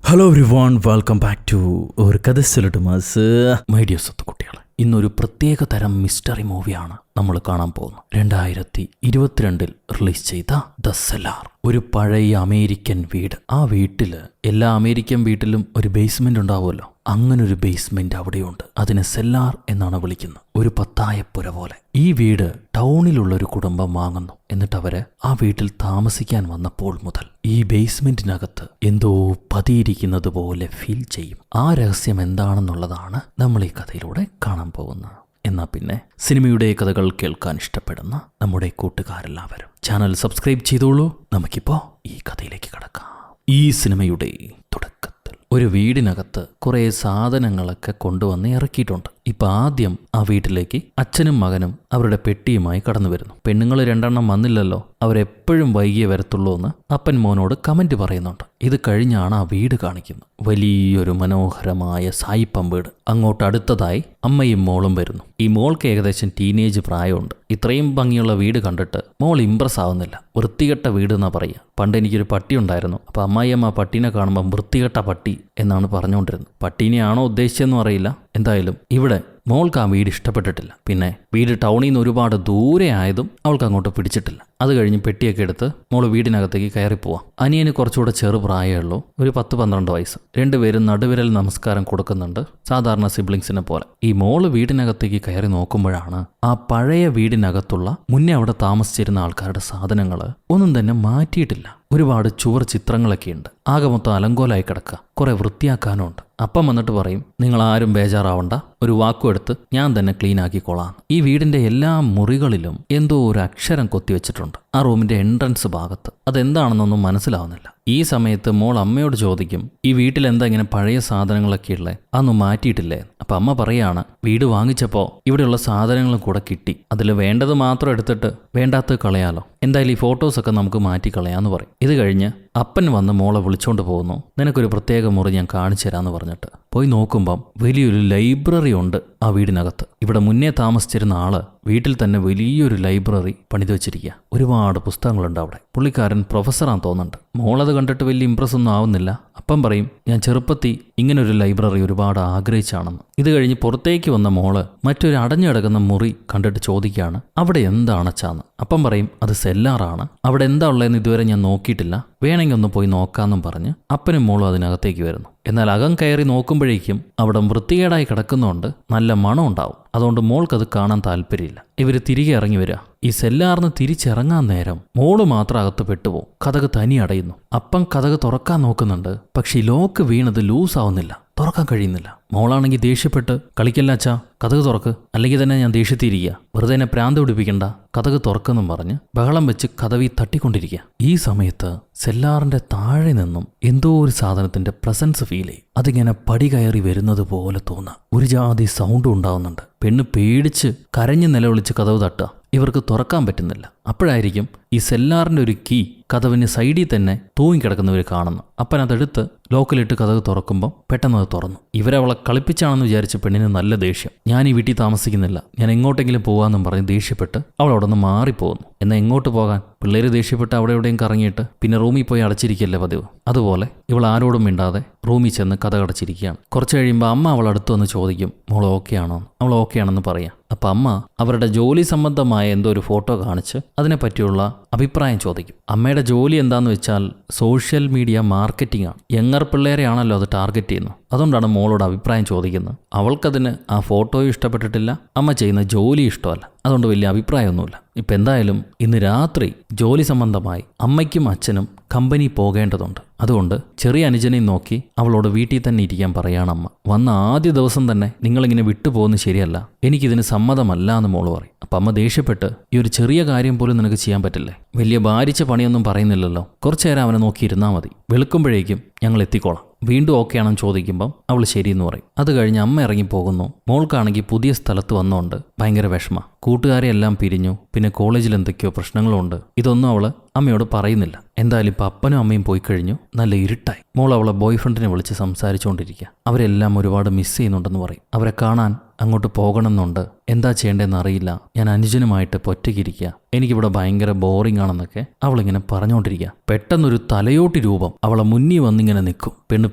Hello everyone, welcome back to ഒരു കഥ സിലിട്ടുമാസ് my dear കുട്ടികളെ. ഇന്നൊരു പ്രത്യേക തരം മിസ്റ്ററി മൂവിയാണ് നമ്മൾ കാണാൻ പോകുന്നത്. 2022 റിലീസ് ചെയ്ത ദ സെല്ലാർ. ഒരു പഴയ അമേരിക്കൻ വീട്. ആ വീട്ടില് എല്ലാ അമേരിക്കൻ വീട്ടിലും ഒരു ബേസ്മെന്റ് ഉണ്ടാവുമല്ലോ, അങ്ങനൊരു ബേസ്മെന്റ് അവിടെയുണ്ട്. അതിനെ സെല്ലാർ എന്നാണ് വിളിക്കുന്നത്. ഒരു പത്തായപ്പുര പോലെ. ഈ വീട് ടൗണിലുള്ള ഒരു കുടുംബം വാങ്ങുന്നു. എന്നിട്ട് അവര് ആ വീട്ടിൽ താമസിക്കാൻ വന്നപ്പോൾ മുതൽ ഈ ബേസ്മെന്റിനകത്ത് എന്തോ പതിയിരിക്കുന്നത് പോലെ ഫീൽ ചെയ്യും. ആ രഹസ്യം എന്താണെന്നുള്ളതാണ് നമ്മൾ ഈ കഥയിലൂടെ കാണാൻ പോകുന്നത്. എന്നാ പിന്നെ സിനിമയുടെ കഥകൾ കേൾക്കാൻ ഇഷ്ടപ്പെടുന്ന നമ്മുടെ കൂട്ടുകാരെല്ലാവരും ചാനൽ സബ്സ്ക്രൈബ് ചെയ്തോളൂ. നമുക്കിപ്പോ ഈ കഥയിലേക്ക് കടക്കാം. ഈ സിനിമയുടെ തുടക്കത്തിൽ ഒരു വീടിനകത്ത് കുറെ സാധനങ്ങളൊക്കെ കൊണ്ടുവന്ന് ഇറക്കിയിട്ടുണ്ട്. ഇപ്പൊ ആദ്യം ആ വീട്ടിലേക്ക് അച്ഛനും മകനും അവരുടെ പെട്ടിയുമായി കടന്നു വരുന്നു. പെണ്ണുങ്ങൾ 2 വന്നില്ലല്ലോ, അവരെപ്പോഴും വൈകിയേ വരത്തുള്ളൂ എന്ന് അപ്പൻ മോനോട് കമന്റ് പറയുന്നുണ്ട്. ഇത് കഴിഞ്ഞാണ് ആ വീട് കാണിക്കുന്നത്. വലിയൊരു മനോഹരമായ സായിപ്പം വീട്. അങ്ങോട്ട് അടുത്തതായി അമ്മയും മോളും വരുന്നു. ഈ മോൾക്ക് ഏകദേശം ടീനേജ് പ്രായമുണ്ട്. ഇത്രയും ഭംഗിയുള്ള വീട് കണ്ടിട്ട് മോൾ ഇംപ്രസ് ആവുന്നില്ല. വൃത്തികെട്ട വീട് എന്നാ പറയുക. പണ്ട് എനിക്കൊരു പട്ടി ഉണ്ടായിരുന്നു. അപ്പൊ അമ്മായിയമ്മ പട്ടീനെ കാണുമ്പോൾ വൃത്തികെട്ട പട്ടി എന്നാണ് പറഞ്ഞുകൊണ്ടിരുന്നത്. പട്ടീനെയാണോ ഉദ്ദേശിച്ചെന്നും അറിയില്ല. എന്തായാലും ഇവിടെ മോൾക്ക് ആ വീട് ഇഷ്ടപ്പെട്ടിട്ടില്ല. പിന്നെ വീട് ടൗണിൽ നിന്ന് ഒരുപാട് ദൂരെ ആയതും അവൾക്ക് അങ്ങോട്ട് പിടിച്ചിട്ടില്ല. അത് കഴിഞ്ഞ് പെട്ടിയൊക്കെ എടുത്ത് മോള് വീടിനകത്തേക്ക് കയറിപ്പോവാം. അനിയന് കുറച്ചുകൂടെ ചെറുപ്രായമേ ഉള്ളൂ, ഒരു 10-12 വയസ്സ്. രണ്ടുപേരും നടുവിരൽ നമസ്കാരം കൊടുക്കുന്നുണ്ട്, സാധാരണ സിബ്ലിങ്സിനെ പോലെ. ഈ മോള് വീടിനകത്തേക്ക് കയറി നോക്കുമ്പോഴാണ് ആ പഴയ വീടിനകത്തുള്ള മുന്നേ അവിടെ താമസിച്ചിരുന്ന ആൾക്കാരുടെ സാധനങ്ങൾ ഒന്നും തന്നെ മാറ്റിയിട്ടില്ല. ഒരുപാട് ചുവർ ചിത്രങ്ങളൊക്കെ ഉണ്ട്. ആകെ മൊത്തം അലങ്കോലായി കിടക്കുക. കുറെ വൃത്തിയാക്കാനുണ്ട്. അപ്പം വന്നിട്ട് പറയും, നിങ്ങൾ ആരും ബേജാറാവണ്ട, ഒരു വാക്കും എടുത്ത് ഞാൻ തന്നെ ക്ലീൻ ആക്കിക്കോളാം. ഈ വീടിന്റെ എല്ലാ മുറികളിലും എന്തോ ഒരു അക്ഷരം കൊത്തിവെച്ചിട്ടുണ്ട്. ആ റൂമിന്റെ എൻട്രൻസ് ഭാഗത്ത്. അതെന്താണെന്നൊന്നും മനസ്സിലാവുന്നില്ല. ഈ സമയത്ത് മോൾ അമ്മയോട് ചോദിക്കും, ഈ വീട്ടിൽ എന്താ ഇങ്ങനെ പഴയ സാധനങ്ങളൊക്കെ ഉള്ളേ, അതൊന്നും മാറ്റിയിട്ടില്ലേ? അപ്പൊ അമ്മ പറയാണ്, വീട് വാങ്ങിച്ചപ്പോ ഇവിടെയുള്ള സാധനങ്ങളും കൂടെ കിട്ടി, അതിൽ വേണ്ടത് മാത്രം എടുത്തിട്ട് വേണ്ടാത്തത് കളയാലോ, എന്തായാലും ഈ ഫോട്ടോസൊക്കെ നമുക്ക് മാറ്റി കളയാന്ന് പറയും. ഇത് കഴിഞ്ഞ് അപ്പൻ വന്ന് മോളെ വിളിച്ചോണ്ട് പോകുന്നു. നിനക്കൊരു പ്രത്യേക മുറി ഞാൻ കാണിച്ചു തരാമെന്ന് പറഞ്ഞിട്ട് പോയി നോക്കുമ്പം വലിയൊരു ലൈബ്രറി ഉണ്ട് ആ വീടിനകത്ത്. ഇവിടെ മുന്നേ താമസിച്ചിരുന്ന ആള് വീട്ടിൽ തന്നെ വലിയൊരു ലൈബ്രറി പണിത് വെച്ചിരിക്കുക. ഒരുപാട് പുസ്തകങ്ങളുണ്ട് അവിടെ. പുള്ളിക്കാരൻ പ്രൊഫസറാന്ന് തോന്നുന്നുണ്ട്. മോളത് കണ്ടിട്ട് വലിയ ഇംപ്രസ് ഒന്നും ആവുന്നില്ല. അപ്പം പറയും, ഞാൻ ചെറുപ്പത്തിൽ ഇങ്ങനൊരു ലൈബ്രറി ഒരുപാട് ആഗ്രഹിച്ചാണെന്ന്. ഇത് കഴിഞ്ഞ് പുറത്തേക്ക് വന്ന മോള് മറ്റൊരു അടഞ്ഞു കിടക്കുന്ന മുറി കണ്ടിട്ട് ചോദിക്കുകയാണ്, അവിടെ എന്താണച്ചാന്ന്. അപ്പം പറയും, അത് സെല്ലാറാണ്, അവിടെ എന്താ ഉള്ളതെന്ന് ഇതുവരെ ഞാൻ നോക്കിയിട്ടില്ല, വേണമെങ്കിൽ ഒന്ന് പോയി നോക്കാമെന്നും പറഞ്ഞ് അപ്പനും മോളും അതിനകത്തേക്ക് വരുന്നു. എന്നാൽ അകം കയറി നോക്കുമ്പോഴേക്കും അവിടെ വൃത്തികേടായി കിടക്കുന്നതുകൊണ്ട് നല്ല മണം ഉണ്ടാവും. അതുകൊണ്ട് മോൾക്കത് കാണാൻ താല്പര്യമില്ല. ഇവര് തിരികെ ഇറങ്ങി വരിക. ഈ സെല്ലാറിന് തിരിച്ചിറങ്ങാൻ നേരം മോള് മാത്രം അകത്ത് പെട്ടുപോകും. കതക് തനി അടയുന്നു. അപ്പം കതക് തുറക്കാൻ നോക്കുന്നുണ്ട്. പക്ഷെ ലോക്ക് വീണത് ലൂസ് ആവുന്നില്ല, തുറക്കാൻ കഴിയുന്നില്ല. മോളാണെങ്കിൽ ദേഷ്യപ്പെട്ട്, കളിക്കല്ലാച്ചാ, കതക് തുറക്ക്, അല്ലെങ്കിൽ തന്നെ ഞാൻ ദേഷ്യത്തിരിക്കുക, വെറുതെ എന്നെ പ്രാന്ത് പിടിപ്പിക്കണ്ട, കതക് തുറക്കെന്നും പറഞ്ഞ് ബഹളം വെച്ച് കതവി തട്ടിക്കൊണ്ടിരിക്കുക. ഈ സമയത്ത് സെല്ലാറിന്റെ താഴെ നിന്നും എന്തോ ഒരു സാധനത്തിന്റെ പ്രസൻസ് ഫീൽ ചെയ്യും. അതിങ്ങനെ പടി കയറി വരുന്നത് പോലെ തോന്നാം. ഒരു ജാതി സൗണ്ടും ഉണ്ടാവുന്നുണ്ട്. പെണ്ണ് പേടിച്ച് കരഞ്ഞ് നിലവിളിച്ച് കതവ് തട്ടുക. ഇവർക്ക് തുറക്കാൻ പറ്റുന്നില്ല. അപ്പോഴായിരിക്കും ഈ സെല്ലാറിന്റെ ഒരു കീ കതവിന് സൈഡിൽ തന്നെ തൂങ്ങിക്കിടക്കുന്നവർ കാണുന്നു. അപ്പൻ അതെടുത്ത് ലോക്കലിട്ട് കതക് തുറക്കുമ്പോൾ പെട്ടെന്ന് അത് തുറന്നു. ഇവരവളെ കളിപ്പിച്ചാണെന്ന് വിചാരിച്ച പെണ്ണിന് നല്ല ദേഷ്യം. ഞാൻ ഈ വീട്ടിൽ താമസിക്കുന്നില്ല, ഞാൻ എങ്ങോട്ടെങ്കിലും പോകാമെന്നും പറഞ്ഞ് ദേഷ്യപ്പെട്ട് അവൾ അവിടെ നിന്ന് മാറിപ്പോകുന്നു. എന്നാൽ എങ്ങോട്ട് പോകാൻ? പിള്ളേര് ദേഷ്യപ്പെട്ട് അവിടെ എവിടെയും കറങ്ങിയിട്ട് പിന്നെ റൂമിൽ പോയി അടച്ചിരിക്കല്ലേ പതിവ്. അതുപോലെ ഇവൾ ആരോടും മിണ്ടാതെ റൂമിൽ ചെന്ന് കഥ അടച്ചിരിക്കുകയാണ്. കുറച്ച് കഴിയുമ്പോൾ അമ്മ അവൾ അടുത്ത് വന്ന് ചോദിക്കും, മോൾ ഓക്കെ ആണോ? അവൾ ഓക്കെ ആണെന്ന് പറയാം. അപ്പം അമ്മ അവരുടെ ജോലി സംബന്ധമായ എന്തോ ഒരു ഫോട്ടോ കാണിച്ച് അതിനെപ്പറ്റിയുള്ള അഭിപ്രായം ചോദിക്കും. അമ്മയുടെ ജോലി എന്താണെന്ന് വെച്ചാൽ സോഷ്യൽ മീഡിയ മാർക്കറ്റിംഗ് ആണ്. യങ്ങർ പിള്ളേരെയാണല്ലോ അത് ടാർഗറ്റ് ചെയ്യുന്നത്. അതുകൊണ്ടാണ് മോളോട് അഭിപ്രായം ചോദിക്കുന്നത്. അവൾക്കതിന് ആ ഫോട്ടോയും ഇഷ്ടപ്പെട്ടിട്ടില്ല, അമ്മ ചെയ്യുന്ന ജോലി ഇഷ്ടമല്ല. അതുകൊണ്ട് വലിയ അഭിപ്രായമൊന്നുമില്ല. ഇപ്പം എന്തായാലും ഇന്ന് രാത്രി ജോലി സംബന്ധമായി അമ്മയ്ക്കും അച്ഛനും കമ്പനി പോകേണ്ടതുണ്ട്. അതുകൊണ്ട് ചെറിയ അനുജനെയും നോക്കി അവളോട് വീട്ടിൽ തന്നെ ഇരിക്കാൻ പറയാണ് അമ്മ. വന്ന ആദ്യ ദിവസം തന്നെ നിങ്ങളിങ്ങനെ വിട്ടുപോകുന്നത് ശരിയല്ല, എനിക്കിതിന് സമ്മതമല്ല എന്ന് മോള് പറയും. അപ്പം അമ്മ ദേഷ്യപ്പെട്ട്, ഈ ഒരു ചെറിയ കാര്യം പോലും നിനക്ക് ചെയ്യാൻ പറ്റില്ലേ? വലിയ ഭാരിച്ച പണിയൊന്നും പറയുന്നില്ലല്ലോ, കുറച്ചു നേരം അവനെ നോക്കിയിരുന്നാൽ മതി, വെളുക്കുമ്പോഴേക്കും ഞങ്ങൾ എത്തിക്കോളാം. വീണ്ടും ഓക്കെ ആണെന്ന് ചോദിക്കുമ്പം അവൾ ശരിയെന്ന് പറയും. അത് കഴിഞ്ഞ് അമ്മ ഇറങ്ങിപ്പോകുന്നു. മോൾക്കാണെങ്കിൽ പുതിയ സ്ഥലത്ത് വന്നുകൊണ്ട് ഭയങ്കര വിഷമ. കൂട്ടുകാരെ എല്ലാം പിരിഞ്ഞു, പിന്നെ കോളേജിൽ എന്തൊക്കെയോ പ്രശ്നങ്ങളുണ്ട്. ഇതൊന്നും അവള് അമ്മയോട് പറയുന്നില്ല. എന്തായാലും ഇപ്പം അപ്പനും അമ്മയും പോയി കഴിഞ്ഞു. നല്ല ഇരുട്ടായി. മോൾ അവളെ ബോയ് ഫ്രണ്ടിനെ വിളിച്ച് സംസാരിച്ചുകൊണ്ടിരിക്കുക. അവരെല്ലാം ഒരുപാട് മിസ് ചെയ്യുന്നുണ്ടെന്ന് പറയും. അവരെ കാണാൻ അങ്ങോട്ട് പോകണമെന്നുണ്ട്. എന്താ ചെയ്യേണ്ടതെന്ന് അറിയില്ല, ഞാൻ അനുജനുമായിട്ട് ഒറ്റയ്ക്കിരിക്കുക, എനിക്കിവിടെ ഭയങ്കര ബോറിംഗ് ആണെന്നൊക്കെ അവളിങ്ങനെ പറഞ്ഞുകൊണ്ടിരിക്കുക. പെട്ടെന്നൊരു തലയോട്ടി രൂപം അവളെ മുന്നിൽ വന്നിങ്ങനെ നിൽക്കും. പെണ്ണ്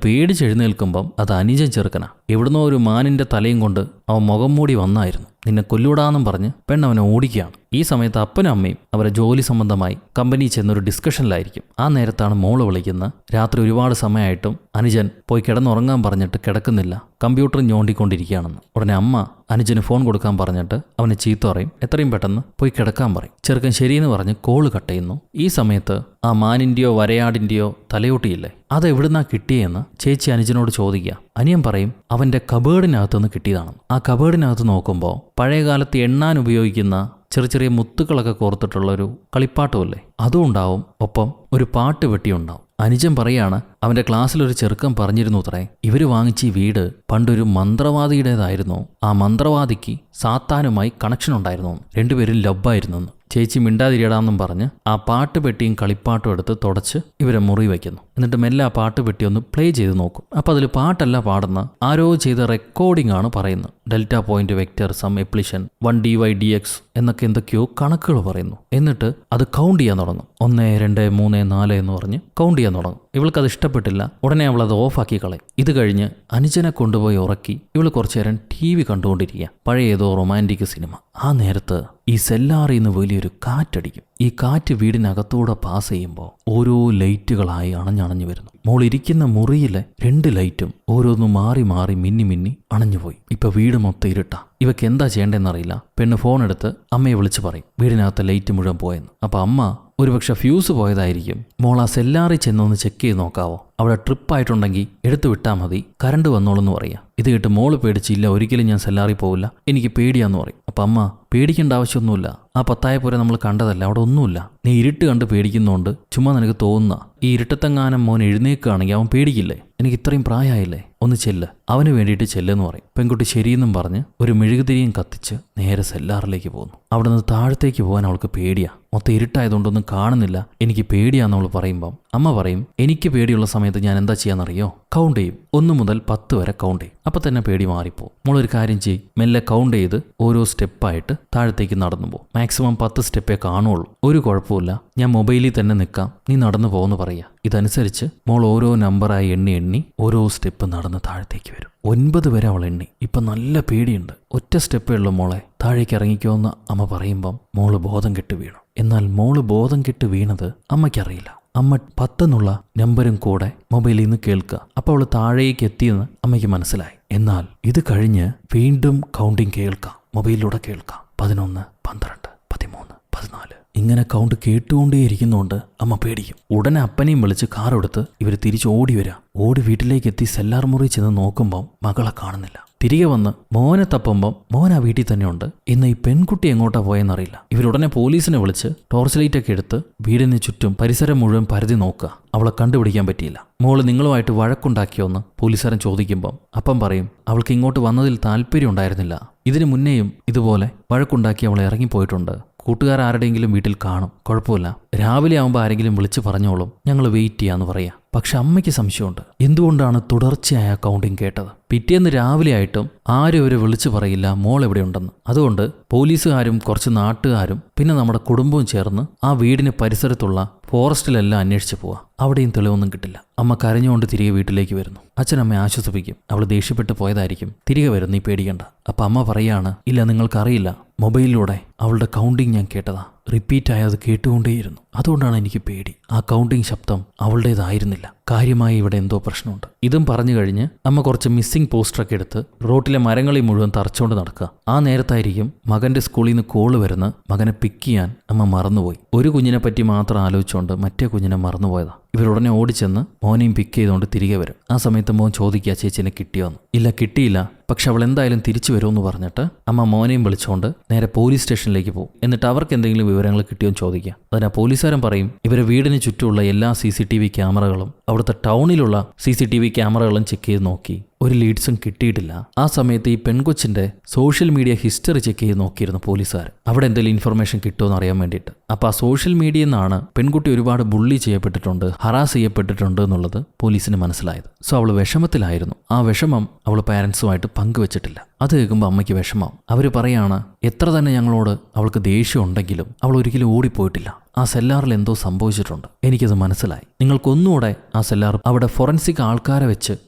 പേടിച്ചെഴുന്നേൽക്കുമ്പം അത് അനുജൻ ചെറുക്കനാ. എവിടുന്നോ ഒരു മാനിന്റെ തലയും കൊണ്ട് അവൻ മുഖം മൂടി വന്നായിരുന്നു. നിന്നെ കൊല്ലൂടാന്നും പറഞ്ഞ് പെണ്ണവനെ ഓടിക്കുകയാണ്. ഈ സമയത്ത് അപ്പനും അമ്മയും അവരെ ജോലി സംബന്ധമായി കമ്പനി ചെന്നൊരു ഡിസ്കഷനിലായിരിക്കും. ആ നേരത്താണ് മോള് വിളിക്കുന്നത്. രാത്രി ഒരുപാട് സമയമായിട്ടും അനുജൻ പോയി കിടന്നുറങ്ങാൻ പറഞ്ഞിട്ട് കിടക്കുന്നില്ല, കമ്പ്യൂട്ടർ ഞോണ്ടിക്കൊണ്ടിരിക്കുകയാണെന്ന്. ഉടനെ അമ്മ അനുജന് ഫോൺ കൊടുക്കാൻ പറഞ്ഞിട്ട് അവനെ ചീത്ത പറയും. എത്രയും പെട്ടെന്ന് പോയി കിടക്കാൻ പറയും. ചെറുക്കൻ ശരിയെന്ന് പറഞ്ഞ് കോള് കട്ട് ചെയ്യുന്നു. ഈ സമയത്ത് ആ മാനിന്റെയോ വരയാടിന്റെയോ തലയോട്ടിയില്ലേ, അത് എവിടുന്നാ കിട്ടിയെന്ന് ചേച്ചി അനുജനോട് ചോദിക്കുക. അനിയൻ പറയും അവന്റെ കബേർഡിനകത്തുനിന്ന് കിട്ടിയതാണ്. ആ കബേർഡിനകത്ത് നോക്കുമ്പോൾ പഴയകാലത്ത് എണ്ണാൻ ഉപയോഗിക്കുന്ന ചെറിയ ചെറിയ മുത്തുകളൊക്കെ കോർത്തിട്ടുള്ളൊരു കളിപ്പാട്ടുമല്ലേ, അതും ഉണ്ടാവും. ഒപ്പം ഒരു പാട്ട് വെട്ടിയുണ്ടാവും. അനുജൻ പറയാണ് അവന്റെ ക്ലാസ്സിലൊരു ചെറുക്കൻ പറഞ്ഞിരുന്നു അത്രേ, ഇവര് വാങ്ങിച്ച ഈ വീട് പണ്ടൊരു മന്ത്രവാദിയുടേതായിരുന്നു, ആ മന്ത്രവാദിക്ക് സാത്താനുമായി കണക്ഷൻ ഉണ്ടായിരുന്നു, രണ്ടുപേരും ലബ്ബായിരുന്നു. ചേച്ചി മിണ്ടാതിരിയടാന്നും പറഞ്ഞ് ആ പാട്ട് പെട്ടിയും കളിപ്പാട്ടും എടുത്ത് തുടച്ച് ഇവരെ മുറി വയ്ക്കുന്നു. എന്നിട്ട് മെല്ലെ ആ പാട്ട് പെട്ടി ഒന്ന് പ്ലേ ചെയ്ത് നോക്കും. അപ്പം അതിൽ പാട്ടല്ല പാടുന്ന, ആരോ ചെയ്ത റെക്കോർഡിംഗ് ആണ് പറയുന്നത്. Delta point vector sum epsilon 1 dy/dx എന്നൊക്കെ എന്തൊക്കെയോ കണക്കുകൾ പറയുന്നു. എന്നിട്ട് അത് കൗണ്ട് ചെയ്യാൻ തുടങ്ങും. 1 2 3 4 എന്ന് പറഞ്ഞ് കൗണ്ട് ചെയ്യാൻ തുടങ്ങും. ഇവൾക്കത് ഇഷ്ടപ്പെട്ടില്ല. ഉടനെ അവൾ അത് ഓഫാക്കി കളയും. ഇത് കഴിഞ്ഞ് അനുജനെ കൊണ്ടുപോയി ഉറക്കി ഇവൾ കുറച്ചു നേരം TV കണ്ടുകൊണ്ടിരിക്കുക. പഴയ ഏതോ റൊമാൻറ്റിക് സിനിമ. ആ നേരത്ത് ഈ സെല്ലാറിൽ നിന്ന് വലിയൊരു കാറ്റടിക്കും. ഈ കാറ്റ് വീടിനകത്തൂടെ പാസ് ചെയ്യുമ്പോൾ ഓരോ ലൈറ്റുകളായി അണഞ്ഞണഞ്ഞു വരുന്നു. മോൾ ഇരിക്കുന്ന മുറിയിലെ 2 ലൈറ്റും ഓരോന്നും മാറി മാറി മിന്നി മിന്നി അണഞ്ഞുപോയി. ഇപ്പൊ വീട് മൊത്തം ഇരുട്ടാ. ഇവക്ക് എന്താ ചെയ്യേണ്ടതെന്നറിയില്ല. പെണ്ണ് ഫോൺ എടുത്ത് അമ്മയെ വിളിച്ച് പറയും വീടിനകത്തെ ലൈറ്റ് മുഴുവൻ പോയെന്ന്. അപ്പൊ അമ്മ ഒരുപക്ഷെ ഫ്യൂസ് പോയതായിരിക്കും. മോൾ ആ സെല്ലാറിൽ ചെന്നൊന്ന് ചെക്ക് ചെയ്ത് നോക്കാവോ, അവിടെ ട്രിപ്പായിട്ടുണ്ടെങ്കിൽ എടുത്തു വിട്ടാൽ മതി, കറണ്ട് വന്നോളെന്ന് പറയാം. ഇത് കേട്ട് മോള് പേടിച്ചില്ല, ഒരിക്കലും ഞാൻ സെല്ലാറിൽ പോവില്ല, എനിക്ക് പേടിയാന്ന് പറയും. അപ്പം അമ്മ പേടിക്കേണ്ട ആവശ്യമൊന്നുമില്ല, ആ പത്തായപ്പുര നമ്മൾ കണ്ടതല്ല, അവിടെ ഒന്നുമില്ല, നീ ഇരുട്ട് കണ്ട് പേടിക്കുന്നതുകൊണ്ട് ചുമ്മാ നിനക്ക് തോന്നുന്ന. ഈ ഇരുട്ടത്തെങ്ങാനം മോൻ എഴുന്നേക്കുകയാണെങ്കിൽ അവൻ പേടിക്കില്ലേ, എനിക്ക് ഇത്രയും പ്രായമായില്ലേ, ഒന്ന് ചെല്ല്, അവന് വേണ്ടിയിട്ട് ചെല്ലെന്ന് പറയും. പെൺകുട്ടി ശരിയെന്നും പറഞ്ഞ് ഒരു മെഴുകുതിരിയും കത്തിച്ച് നേരെ സെല്ലാറിലേക്ക് പോകുന്നു. അവിടെ നിന്ന് താഴത്തേക്ക് പോകാൻ അവൾക്ക് പേടിയാ. മൊത്തം ഇരുട്ടായതുകൊണ്ടൊന്നും കാണുന്നില്ല, എനിക്ക് പേടിയാന്ന് അവൾ പറയുമ്പം അമ്മ പറയും എനിക്ക് പേടിയുള്ള സമയത്ത് ഞാൻ എന്താ ചെയ്യാന്നറിയോ, കൗണ്ട് ചെയ്യും. 1 മുതൽ 10 വരെ കൗണ്ട് ചെയ്യും. അപ്പം തന്നെ പേടി മാറിപ്പോവും. മോളൊരു കാര്യം ചെയ്യും, മെല്ലെ കൗണ്ട് ചെയ്ത് ഓരോ സ്റ്റെപ്പായിട്ട് താഴത്തേക്ക് നടന്നു പോകും. മാക്സിമം 10 സ്റ്റെപ്പേ കാണുള്ളൂ. ഒരു കുഴപ്പമില്ല, ഞാൻ മൊബൈലിൽ തന്നെ നിൽക്കാം, നീ നടന്നു പോകുമെന്ന് പറയുക. ഇതനുസരിച്ച് മോൾ ഓരോ നമ്പറായി എണ്ണി ഓരോ സ്റ്റെപ്പ് നടന്ന് താഴത്തേക്ക് വരും. 9 വരെ അവൾ എണ്ണി. ഇപ്പം നല്ല പേടിയുണ്ട്. ഒറ്റ സ്റ്റെപ്പേ ഉള്ളൂ മോളെ, താഴേക്ക് ഇറങ്ങിക്കോന്ന് അമ്മ പറയുമ്പം മോള് ബോധം കെട്ട് വീണു. എന്നാൽ മോള് ബോധം കെട്ട് വീണത് അമ്മയ്ക്കറിയില്ല. അമ്മ 10 എന്നുള്ള നമ്പരും കൂടെ മൊബൈലിൽ നിന്ന് കേൾക്കുക. അപ്പോൾ അവൾ താഴേക്ക് എത്തിയെന്ന് അമ്മയ്ക്ക് മനസ്സിലായി. എന്നാൽ ഇത് കഴിഞ്ഞ് വീണ്ടും കൗണ്ടിങ് കേൾക്കാം, മൊബൈലിലൂടെ കേൾക്കാം. 11 12 13 14 ഇങ്ങനെ കൗണ്ട് കേട്ടുകൊണ്ടേയിരിക്കുന്നതുകൊണ്ട് അമ്മ പേടിക്കും. ഉടനെ അപ്പനെയും വിളിച്ച് കാറെടുത്ത് ഇവർ തിരിച്ച് ഓടി വരാം. ഓടി വീട്ടിലേക്ക് എത്തി സെല്ലാർ മുറി ചെന്ന് നോക്കുമ്പം മകളെ കാണുന്നില്ല. തിരികെ വന്ന് മോനെ തപ്പുമ്പം മോൻ ആ വീട്ടിൽ തന്നെയുണ്ട്. ഇന്ന് ഈ പെൺകുട്ടി എങ്ങോട്ടാ പോയെന്നറിയില്ല. ഇവരുടനെ പോലീസിനെ വിളിച്ച് ടോർച്ച് ലൈറ്റൊക്കെ എടുത്ത് വീടിന് ചുറ്റും പരിസരം മുഴുവൻ പരതി നോക്കുക. അവളെ കണ്ടുപിടിക്കാൻ പറ്റിയില്ല. മോള് നിങ്ങളുമായിട്ട് വഴക്കുണ്ടാക്കിയോന്ന് പോലീസുകാരൻ ചോദിക്കുമ്പം അപ്പം പറയും അവൾക്ക് ഇങ്ങോട്ട് വന്നതിൽ താല്പര്യം ഉണ്ടായിരുന്നില്ല, ഇതിനു മുന്നേയും ഇതുപോലെ വഴക്കുണ്ടാക്കി അവൾ ഇറങ്ങിപ്പോയിട്ടുണ്ട്, കൂട്ടുകാരാരുടെയെങ്കിലും വീട്ടിൽ കാണും, കുഴപ്പമില്ല, രാവിലെ ആകുമ്പോൾ ആരെങ്കിലും വിളിച്ച് പറഞ്ഞോളും, ഞങ്ങൾ വെയിറ്റ് ചെയ്യാന്ന് പറയാം. പക്ഷെ അമ്മയ്ക്ക് സംശയമുണ്ട്, എന്തുകൊണ്ടാണ് തുടർച്ചയായ കൗണ്ടിങ് കേട്ടത്. പിറ്റേന്ന് രാവിലെ ആയിട്ടും ആരും അവരെ വിളിച്ചു പറയില്ല മോൾ എവിടെയുണ്ടെന്ന്. അതുകൊണ്ട് പോലീസുകാരും കുറച്ച് നാട്ടുകാരും പിന്നെ നമ്മുടെ കുടുംബവും ചേർന്ന് ആ വീടിന് പരിസരത്തുള്ള ഫോറസ്റ്റിലെല്ലാം അന്വേഷിച്ച് പോവാ. അവിടെയും തെളിവൊന്നും കിട്ടില്ല. അമ്മ കരഞ്ഞുകൊണ്ട് തിരികെ വീട്ടിലേക്ക് വരുന്നു. അച്ഛനമ്മയെ ആശ്വസിപ്പിക്കും, അവൾ ദേഷ്യപ്പെട്ട് പോയതായിരിക്കും, തിരികെ വരും, നീ പേടിക്കണ്ട. അപ്പം അമ്മ പറയാണ് ഇല്ല, നിങ്ങൾക്കറിയില്ല, മൊബൈലിലൂടെ അവളുടെ കൗണ്ടിങ് ഞാൻ കേട്ടതാ, റിപ്പീറ്റായി അത് കേട്ടുകൊണ്ടേയിരുന്നു, അതുകൊണ്ടാണ് എനിക്ക് പേടി. ആ കൗണ്ടിങ് ശബ്ദം അവളുടേതായിരുന്നില്ല, കാര്യമായി ഇവിടെ എന്തോ പ്രശ്നമുണ്ട്. ഇതും പറഞ്ഞു കഴിഞ്ഞ് അമ്മ കുറച്ച് മിസ്സിംഗ് പോസ്റ്ററൊക്കെ എടുത്ത് റോട്ടിലെ മരങ്ങളിൽ മുഴുവൻ തറച്ചുകൊണ്ട് നടക്കുക. ആ നേരത്തായിരിക്കും മകന്റെ സ്കൂളിൽ നിന്ന് കോള് വരുന്ന. മകനെ പിക്ക് ചെയ്യാൻ അമ്മ മറന്നുപോയി. ഒരു കുഞ്ഞിനെ പറ്റി മാത്രം ആലോചിച്ചുകൊണ്ട് മറ്റേ കുഞ്ഞിനെ മറന്നുപോയതാ. ഇവരുടനെ ഓടിച്ചെന്ന് മോനെയും പിക്ക് ചെയ്തുകൊണ്ട് തിരികെ വരും. ആ സമയത്ത് മോൻ ചോദിക്കുക ചേച്ചിനെ കിട്ടിയോന്ന്. ഇല്ല, കിട്ടിയില്ല, പക്ഷെ അവൾ എന്തായാലും തിരിച്ചു വരുമെന്ന് പറഞ്ഞിട്ട് അമ്മ മോനെയും വിളിച്ചുകൊണ്ട് നേരെ പോലീസ് സ്റ്റേഷനിലേക്ക് പോകും. എന്നിട്ട് അവർക്ക് എന്തെങ്കിലും വിവരങ്ങൾ കിട്ടിയോന്ന് ചോദിക്കുക. അതിന് പോലീസുകാർ പോലീസുകാരൻ പറയും ഇവരെ വീടിന് ചുറ്റുമുള്ള എല്ലാ CCTV ക്യാമറകളും അവിടുത്തെ ടൗണിലുള്ള CCTV ക്യാമറകളും ചെക്ക് ചെയ്ത് നോക്കി. ഒരു ലീഡ്സും കിട്ടിയിട്ടില്ല. ആ സമയത്ത് ഈ പെൺകൊച്ചിന്റെ സോഷ്യൽ മീഡിയ ഹിസ്റ്ററി ചെക്ക് ചെയ്ത് നോക്കിയിരുന്നു പോലീസുകാർ, അവിടെ എന്തെങ്കിലും ഇൻഫർമേഷൻ കിട്ടുമെന്ന് അറിയാൻ വേണ്ടിയിട്ട്. അപ്പോൾ ആ സോഷ്യൽ മീഡിയയിൽ നിന്നാണ് പെൺകുട്ടി ഒരുപാട് ബുള്ളി ചെയ്യപ്പെട്ടിട്ടുണ്ട്, ഹറാസ് ചെയ്യപ്പെട്ടിട്ടുണ്ട് എന്നുള്ളത് പോലീസിന് മനസ്സിലായത്. സോ അവൾ വിഷമത്തിലായിരുന്നു. ആ വിഷമം അവൾ പാരൻസുമായിട്ട് പങ്കുവച്ചിട്ടില്ല. അത് കേൾക്കുമ്പോൾ അമ്മയ്ക്ക് വിഷമം. അവർ പറയാണ് എത്ര തന്നെ ഞങ്ങളോട് അവൾക്ക് ദേഷ്യം ഉണ്ടെങ്കിലും അവൾ ഒരിക്കലും ഓടിപ്പോയിട്ടില്ല. ആ സെല്ലാറിൽ എന്തോ സംഭവിച്ചിട്ടുണ്ട്, എനിക്കത് മനസ്സിലായി. നിങ്ങൾക്കൊന്നുകൂടെ ആ സെല്ലാർ അവിടെ ഫോറൻസിക് ആൾക്കാരെ വെച്ച്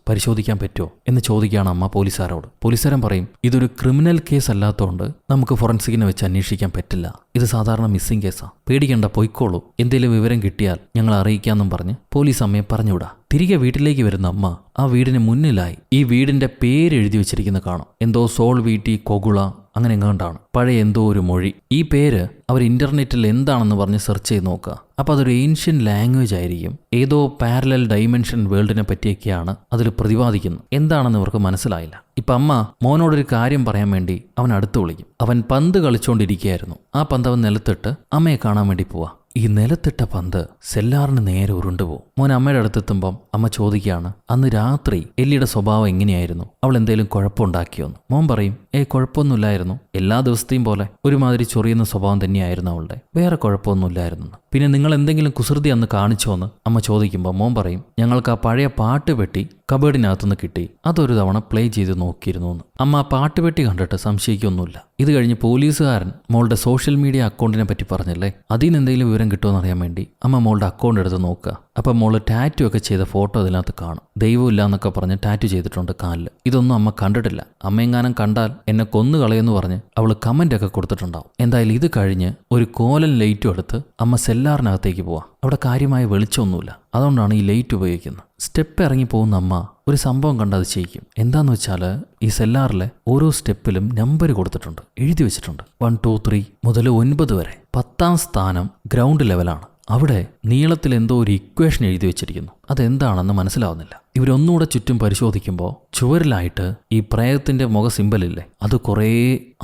പരിശോധിക്കാൻ പറ്റുമോ എന്ന് ചോദിക്കുകയാണ് അമ്മ പോലീസുകാരോട്. പോലീസുകാരൻ പറയും ഇതൊരു ക്രിമിനൽ കേസ് അല്ലാത്തതുകൊണ്ട് നമുക്ക് ഫോറൻസിക്കിനെ വെച്ച് അന്വേഷിക്കാൻ പറ്റില്ല, ഇത് സാധാരണ മിസ്സിംഗ് കേസാണ്, പേടിക്കേണ്ട പൊയ്ക്കോളൂ, എന്തെങ്കിലും വിവരം കിട്ടിയാൽ ഞങ്ങൾ അറിയിക്കാമെന്നും പറഞ്ഞ് പോലീസ് അമ്മയെ പറഞ്ഞുവിടാ. തിരികെ വീട്ടിലേക്ക് വരുന്ന അമ്മ ആ വീടിന് മുന്നിലായി ഈ വീടിന്റെ പേര് എഴുതി വെച്ചിരിക്കുന്ന കാണും. എന്തോ സോൾ വീട്ടി കൊകുള അങ്ങനെ എങ്ങാണ്ടാണ്, പഴയ എന്തോ ഒരു മൊഴി. ഈ പേര് അവർ ഇന്റർനെറ്റിൽ എന്താണെന്ന് പറഞ്ഞ് സെർച്ച് ചെയ്ത് നോക്കുക. അപ്പോൾ അതൊരു ഏൻഷ്യൻ ലാംഗ്വേജ് ആയിരിക്കും. ഏതോ പാരലൽ ഡൈമെൻഷൻ വേൾഡിനെ പറ്റിയൊക്കെയാണ് അതിൽ പ്രതിപാദിക്കുന്നത്. എന്താണെന്ന് ഇവർക്ക് മനസ്സിലായില്ല. ഇപ്പം അമ്മ മോനോടൊരു കാര്യം പറയാൻ വേണ്ടി അവൻ അടുത്ത് വിളിക്കും. അവൻ പന്ത് കളിച്ചുകൊണ്ടിരിക്കുകയായിരുന്നു. ആ പന്ത് അവൻ നിലത്തിട്ട് അമ്മയെ കാണാൻ വേണ്ടി പോവാ. ഈ നിലത്തിട്ട പന്ത് സെല്ലാറിന് നേരെ ഉരുണ്ടുപോകും. മോൻ അമ്മയുടെ അടുത്തെത്തുമ്പം അമ്മ ചോദിക്കുകയാണ് അന്ന് രാത്രി എല്ലിയുടെ സ്വഭാവം എങ്ങനെയായിരുന്നു, അവൾ എന്തെങ്കിലും കുഴപ്പമുണ്ടാക്കിയോന്ന്. മോൻ പറയും കുഴപ്പമൊന്നുമില്ലായിരുന്നു, എല്ലാ ദിവസത്തെയും പോലെ ഒരുമാതിരി ചൊറിയുന്ന സ്വഭാവം തന്നെയായിരുന്നു അവളുടെ, വേറെ കുഴപ്പമൊന്നുമില്ലായിരുന്നു. പിന്നെ നിങ്ങൾ എന്തെങ്കിലും കുസൃതി അന്ന് കാണിച്ചോന്ന് അമ്മ ചോദിക്കുമ്പോൾ മോൻ പറയും ഞങ്ങൾക്ക് ആ പഴയ പാട്ട് പെട്ടി കബേർഡിനകത്തുനിന്ന് കിട്ടി, അതൊരു തവണ പ്ലേ ചെയ്ത് നോക്കിയിരുന്നു എന്ന്. അമ്മ ആ പാട്ട് പെട്ടി കണ്ടിട്ട് സംശയിക്കൊന്നുമില്ല. ഇത് കഴിഞ്ഞ് പോലീസുകാരൻ മോളുടെ സോഷ്യൽ മീഡിയ അക്കൗണ്ടിനെ പറ്റി പറഞ്ഞല്ലേ, അതിൽ നിന്ന് എന്തെങ്കിലും വിവരം കിട്ടുമെന്ന് അറിയാൻ വേണ്ടി അമ്മ മോളുടെ അക്കൗണ്ട് എടുത്ത് നോക്കുക. അപ്പം മോള് ടാറ്റു ഒക്കെ ചെയ്ത ഫോട്ടോ അതിനകത്ത് കാണും. ദൈവമില്ല എന്നൊക്കെ പറഞ്ഞ് ടാറ്റു ചെയ്തിട്ടുണ്ട് കാലിൽ. ഇതൊന്നും അമ്മ കണ്ടിട്ടില്ല. അമ്മയെങ്ങാനും കണ്ടാൽ എന്നെ കൊന്നു കളയെന്ന് പറഞ്ഞ് അവൾ കമൻ്റ് ഒക്കെ കൊടുത്തിട്ടുണ്ടാവും. എന്തായാലും ഇത് കഴിഞ്ഞ് ഒരു കോലൻ ലൈറ്റും എടുത്ത് അമ്മ സെല്ലാറിനകത്തേക്ക് പോവാം. അവിടെ കാര്യമായ വെളിച്ചമൊന്നുമില്ല, അതുകൊണ്ടാണ് ഈ ലൈറ്റ് ഉപയോഗിക്കുന്നത്. സ്റ്റെപ്പ് ഇറങ്ങി പോകുന്ന അമ്മ ഒരു സംഭവം കണ്ട് അത് ചെയ്യിക്കും. എന്താന്ന് വെച്ചാൽ ഈ സെല്ലാറിലെ ഓരോ സ്റ്റെപ്പിലും നമ്പർ കൊടുത്തിട്ടുണ്ട്, എഴുതി വെച്ചിട്ടുണ്ട്. 1, 2, 3 മുതൽ 9 വരെ. 10ാം സ്ഥാനം ഗ്രൗണ്ട് ലെവലാണ്. അവിടെ നീളത്തിൽ എന്തോ ഒരു ഇക്വേഷൻ എഴുതി വെച്ചിരിക്കുന്നു. അതെന്താണെന്ന് മനസ്സിലാവുന്നില്ല. ഇവരൊന്നുകൂടെ ചുറ്റും പരിശോധിക്കുമ്പോൾ ചുവരിലായിട്ട് ഈ പ്രേതത്തിന്റെ മുഖ സിമ്പലില്ലേ, അത് കുറേ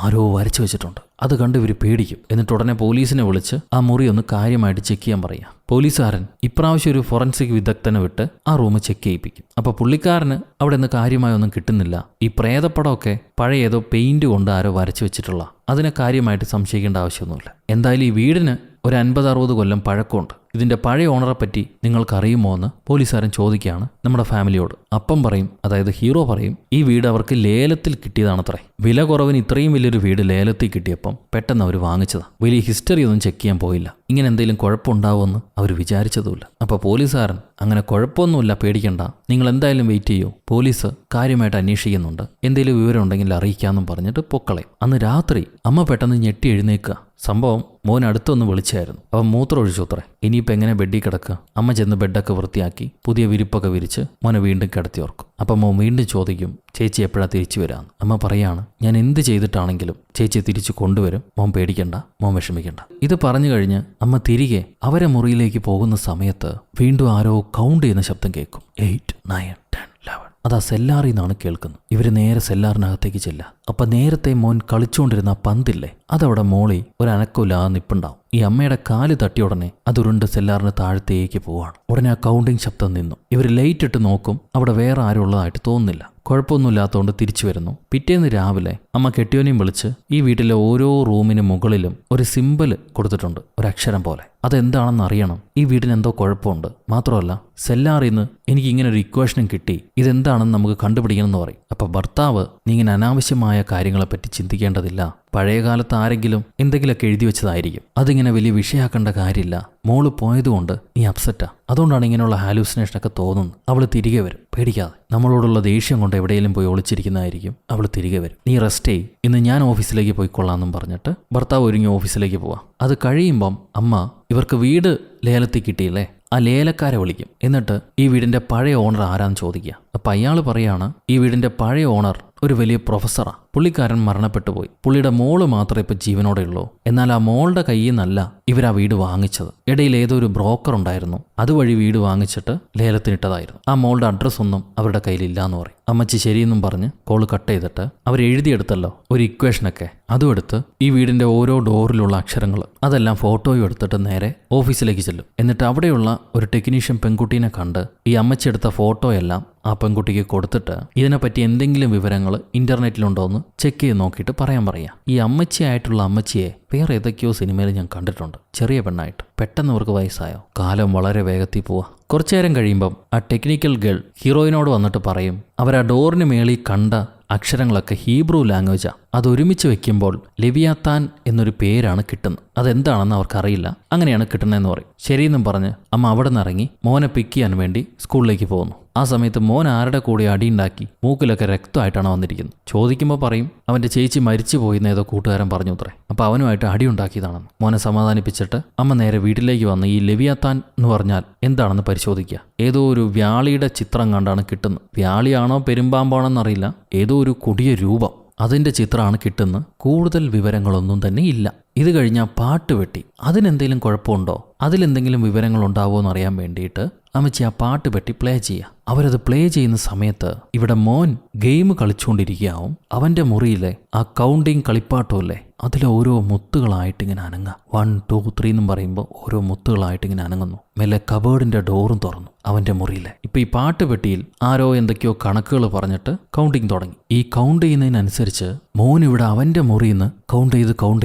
ആരോ വരച്ചു വെച്ചിട്ടുണ്ട്. അത് കണ്ട് ഇവർ പേടിക്കും. എന്നിട്ട് ഉടനെ പോലീസിനെ വിളിച്ച് ആ മുറി ഒന്ന് കാര്യമായിട്ട് ചെക്ക് ചെയ്യാൻ പറയാം. പോലീസുകാരൻ ഇപ്രാവശ്യം ഒരു ഫോറൻസിക് വിദഗ്ധനെ വിട്ട് ആ റൂം ചെക്ക് ചെയ്യിപ്പിക്കും. അപ്പോൾ പുള്ളിക്കാരന് അവിടെ നിന്ന് കാര്യമായൊന്നും കിട്ടുന്നില്ല. ഈ പ്രേതപ്പടമൊക്കെ പഴയ ഏതോ പെയിന്റ് കൊണ്ട് ആരോ വരച്ചു വെച്ചിട്ടുള്ള, അതിനെ കാര്യമായിട്ട് സംശയിക്കേണ്ട ആവശ്യമൊന്നുമില്ല. എന്തായാലും ഈ വീടിന് ഒരു 50-60 കൊല്ലം പഴക്കമുണ്ട്. ഇതിന്റെ പഴയ ഓണറെ പറ്റി നിങ്ങൾക്കറിയുമോ എന്ന് പോലീസുകാരൻ ചോദിക്കുകയാണ് നമ്മുടെ ഫാമിലിയോട്. അപ്പം പറയും, അതായത് ഹീറോ പറയും, ഈ വീട് അവർക്ക് ലേലത്തിൽ കിട്ടിയതാണത്രേ. വില കുറവിന് ഇത്രയും വലിയൊരു വീട് ലേലത്തിൽ കിട്ടിയപ്പം പെട്ടെന്ന് അവർ വാങ്ങിച്ചതാണ്. വലിയ ഹിസ്റ്ററി ഒന്നും ചെക്ക് ചെയ്യാൻ പോയില്ല. ഇങ്ങനെ എന്തെങ്കിലും കുഴപ്പമുണ്ടാവുമെന്ന് അവർ വിചാരിച്ചതുമില്ല. അപ്പോൾ പോലീസുകാരൻ അങ്ങനെ കുഴപ്പമൊന്നുമില്ല, പേടിക്കണ്ട, നിങ്ങൾ എന്തായാലും വെയിറ്റ് ചെയ്യൂ, പോലീസ് കാര്യമായിട്ട് അന്വേഷിക്കുന്നുണ്ട്, എന്തെങ്കിലും വിവരം ഉണ്ടെങ്കിൽ അറിയിക്കാമെന്നും പറഞ്ഞിട്ട് പൊക്കളെ. അന്ന് രാത്രി അമ്മ പെട്ടെന്ന് ഞെട്ടി എഴുന്നേക്കുക. സംഭവം മോൻ അടുത്തൊന്ന് വിളിച്ചായിരുന്നു. അവൻ മൂത്രം ഒഴിച്ചോത്രേ. ഇനിയിപ്പോൾ എങ്ങനെ ബെഡിൽ കിടക്കുക? അമ്മ ചെന്ന് ബെഡൊക്കെ വൃത്തിയാക്കി പുതിയ വിരിപ്പൊക്കെ വിരിച്ച് മോനെ വീണ്ടും കിടത്തി ഓർക്കും. അപ്പം മോൻ വീണ്ടും ചോദിക്കും ചേച്ചി എപ്പോഴാണ് തിരിച്ചു വരാമെന്ന്. അമ്മ പറയാണ് ഞാൻ എന്ത് ചെയ്തിട്ടാണെങ്കിലും ചേച്ചിയെ തിരിച്ചു കൊണ്ടുവരും, മോൻ പേടിക്കണ്ട, മോൻ വിഷമിക്കണ്ട. ഇത് പറഞ്ഞു കഴിഞ്ഞ് അമ്മ തിരികെ അവരെ മുറിയിലേക്ക് പോകുന്ന സമയത്ത് വീണ്ടും ആരോ കൗണ്ട് ചെയ്യുന്ന ശബ്ദം കേൾക്കും. 8, 9, 10, 11. അതാ സെല്ലാറിൽ നിന്നാണ് കേൾക്കുന്നത്. ഇവർ നേരെ സെല്ലാറിനകത്തേക്ക് ചെല്ലുക. അപ്പം നേരത്തെ മോൻ കളിച്ചുകൊണ്ടിരുന്ന പന്തില്ലേ, അതവിടെ മോളി ഒരു അനക്കമില്ലാതെ നിപ്പുണ്ടാവും. ഈ അമ്മയുടെ കാല് തട്ടിയ ഉടനെ അതുരുണ്ട് സെല്ലാറിന് താഴത്തേക്ക് പോവാണ്. ഉടനെ ആ കൗണ്ടിങ് ശബ്ദം നിന്നു. ഇവർ ലൈറ്റ് ഇട്ട് നോക്കും, അവിടെ വേറെ ആരും ഉള്ളതായിട്ട് തോന്നുന്നില്ല. കുഴപ്പമൊന്നുമില്ലാത്തതുകൊണ്ട് തിരിച്ചു വരുന്നു. പിറ്റേന്ന് രാവിലെ അമ്മ കെട്ടിയോനെയും വിളിച്ച് ഈ വീട്ടിലെ ഓരോ റൂമിന് മുകളിലും ഒരു സിമ്പല് കൊടുത്തിട്ടുണ്ട്, ഒരു അക്ഷരം പോലെ. അതെന്താണെന്ന് അറിയണം, ഈ വീടിന് എന്തോ കുഴപ്പമുണ്ട്. മാത്രമല്ല സെല്ലാറിൽ നിന്ന് എനിക്ക് ഇങ്ങനെ ഒരു ഇക്വേഷനും കിട്ടി, ഇതെന്താണെന്ന് നമുക്ക് കണ്ടുപിടിക്കണം എന്ന് പറയും. അപ്പൊ ഭർത്താവ് നീ ഇങ്ങനെ അനാവശ്യമായ കാര്യങ്ങളെപ്പറ്റി ചിന്തിക്കേണ്ടതില്ല, പഴയകാലത്ത് ആരെങ്കിലും എന്തെങ്കിലുമൊക്കെ എഴുതി വെച്ചതായിരിക്കും, അതിങ്ങനെ വലിയ വിഷയമാക്കേണ്ട കാര്യമില്ല, മോള് പോയതുകൊണ്ട് നീ അപ്സെറ്റാ, അതുകൊണ്ടാണ് ഇങ്ങനെയുള്ള ഹാലൂസിനേഷനൊക്കെ തോന്നുന്നത്. അവൾ തിരികെ വരും, പേടിക്കാതെ. നമ്മളോടുള്ള ദേഷ്യം കൊണ്ട് എവിടെയെങ്കിലും പോയി ഒളിച്ചിരിക്കുന്നതായിരിക്കും, അവൾ തിരികെ വരും. നീ റെസ്റ്റ് ചെയ്യ്, ഇന്ന് ഞാൻ ഓഫീസിലേക്ക് പോയിക്കൊള്ളാമെന്നും പറഞ്ഞിട്ട് ഭർത്താവ് ഒരുങ്ങി ഓഫീസിലേക്ക് പോവാം. അത് കഴിയുമ്പം അമ്മ ഇവർക്ക് വീട് ലേലത്തിൽ കിട്ടിയില്ലേ, ആ ലേലക്കാരെ വിളിക്കും. എന്നിട്ട് ഈ വീടിന്റെ പഴയ ഓണർ ആരാന്ന് ചോദിക്കുക. അപ്പം അയാൾ പറയാണ് ഈ വീടിന്റെ പഴയ ഓണർ ഒരു വലിയ പ്രൊഫസറാ. പുള്ളിക്കാരൻ മരണപ്പെട്ടു പോയി. പുള്ളിയുടെ മോള് മാത്രമേ ഇപ്പൊ ജീവനോടെ ഉള്ളൂ. എന്നാൽ ആ മോളുടെ കയ്യിൽ നിന്നല്ല ഇവരാ വീട് വാങ്ങിച്ചത്. ഇടയിൽ ഏതോ ഒരു ബ്രോക്കർ ഉണ്ടായിരുന്നു, അതുവഴി വീട് വാങ്ങിച്ചിട്ട് ലേലത്തിനിട്ടതായിരുന്നു. ആ മോളുടെ അഡ്രസ് ഒന്നും അവരുടെ കയ്യിലില്ല എന്ന് പറയും. അമ്മച്ചി ശരിയെന്നും പറഞ്ഞ് കോള് കട്ട് ചെയ്തിട്ട് അവർ എഴുതിയെടുത്തല്ലോ ഒരു ഇക്വേഷനൊക്കെ, അതും എടുത്ത് ഈ വീടിന്റെ ഓരോ ഡോറിലുള്ള അക്ഷരങ്ങൾ അതെല്ലാം ഫോട്ടോയും എടുത്തിട്ട് നേരെ ഓഫീസിലേക്ക് ചെല്ലും. എന്നിട്ട് അവിടെയുള്ള ഒരു ടെക്നീഷ്യൻ പെൺകുട്ടീനെ കണ്ട് ഈ അമ്മച്ചി എടുത്ത ഫോട്ടോയെല്ലാം ആ പെൺകുട്ടിക്ക് കൊടുത്തിട്ട് ഇതിനെപ്പറ്റി എന്തെങ്കിലും വിവരങ്ങൾ ഇന്റർനെറ്റിലുണ്ടോ എന്ന് ചെക്ക് ചെയ്ത് നോക്കിയിട്ട് പറയാം. ഈ അമ്മച്ചിയായിട്ടുള്ള അമ്മച്ചിയെ വേറെ ഏതൊക്കെയോ സിനിമയിൽ ഞാൻ കണ്ടിട്ടുണ്ട്, ചെറിയ പെണ്ണായിട്ട്. പെട്ടെന്ന് അവർക്ക് വയസ്സായോ? കാലം വളരെ വേഗത്തിൽ പോവാ. കുറച്ചു നേരം കഴിയുമ്പം ആ ടെക്നിക്കൽ ഗേൾ ഹീറോയിനോട് വന്നിട്ട് പറയും, അവർ ആ ഡോറിന് മേളിൽ കണ്ട അക്ഷരങ്ങളൊക്കെ ഹീബ്രു ലാംഗ്വേജാ. അതൊരുമിച്ച് വെക്കുമ്പോൾ ലെവിയാത്താൻ എന്നൊരു പേരാണ് കിട്ടുന്നത്. അതെന്താണെന്ന് അവർക്കറിയില്ല, അങ്ങനെയാണ് കിട്ടുന്നതെന്ന് പറയും. ശരിയെന്നും പറഞ്ഞ് അമ്മ അവിടെ നിന്ന് ഇറങ്ങി മോനെ പിക്ക് ചെയ്യാൻ വേണ്ടി സ്കൂളിലേക്ക് പോകുന്നു. ആ സമയത്ത് മോൻ ആരുടെ കൂടെ അടിയുണ്ടാക്കി മൂക്കിലൊക്കെ രക്തമായിട്ടാണ് വന്നിരിക്കുന്നത്. ചോദിക്കുമ്പോൾ പറയും അവൻ്റെ ചേച്ചി മരിച്ചു പോയിന്ന് ഏതോ കൂട്ടുകാരൻ പറഞ്ഞു അത്രേ. അപ്പോൾ അവനുമായിട്ട് അടിയുണ്ടാക്കിയതാണെന്ന്. മോനെ സമാധാനിപ്പിച്ചിട്ട് അമ്മ നേരെ വീട്ടിലേക്ക് വന്ന് ഈ ലെവിയാത്താൻ എന്ന് പറഞ്ഞാൽ എന്താണെന്ന് പരിശോധിക്കുക. ഏതോ ഒരു വ്യാളിയുടെ ചിത്രം കണ്ടാണ് കിട്ടുന്നത്. വ്യാളിയാണോ പെരുമ്പാമ്പാണോ എന്നറിയില്ല, ഏതോ ഒരു കൊടിയ രൂപം, അതിൻ്റെ ചിത്രമാണ് കിട്ടുന്നത്. കൂടുതൽ വിവരങ്ങളൊന്നും തന്നെ ഇല്ല. ഇത് കഴിഞ്ഞാൽ പാട്ട് വെട്ടി. അതിനെന്തെങ്കിലും കുഴപ്പമുണ്ടോ, അതിലെന്തെങ്കിലും വിവരങ്ങൾ ഉണ്ടാവുമോ എന്നറിയാൻ വേണ്ടിയിട്ട് അമ്മച്ചി ആ പാട്ട് പെട്ടി പ്ലേ ചെയ്യുക. അവരത് പ്ലേ ചെയ്യുന്ന സമയത്ത് ഇവിടെ മോൻ ഗെയിം കളിച്ചുകൊണ്ടിരിക്കുകയാവും. അവൻ്റെ മുറിയിലെ ആ കൗണ്ടിങ് കളിപ്പാട്ടമല്ലേ, അതിലെ ഓരോ മുത്തുകളായിട്ടിങ്ങനെ അനങ്ങുക. 1 2 3 എന്നും പറയുമ്പോൾ ഓരോ മുത്തുകളായിട്ടിങ്ങനെ അനങ്ങുന്നു. മെല്ലെ കബേർഡിൻ്റെ ഡോറും തുറന്നു അവൻ്റെ മുറിയിലെ. ഇപ്പം ഈ പാട്ട് പെട്ടിയിൽ ആരോ എന്തൊക്കെയോ കണക്കുകൾ പറഞ്ഞിട്ട് കൗണ്ടിങ് തുടങ്ങി. ഈ കൗണ്ട് ചെയ്യുന്നതിനനുസരിച്ച് മോൻ ഇവിടെ അവൻ്റെ മുറിയിൽ നിന്ന് കൗണ്ട്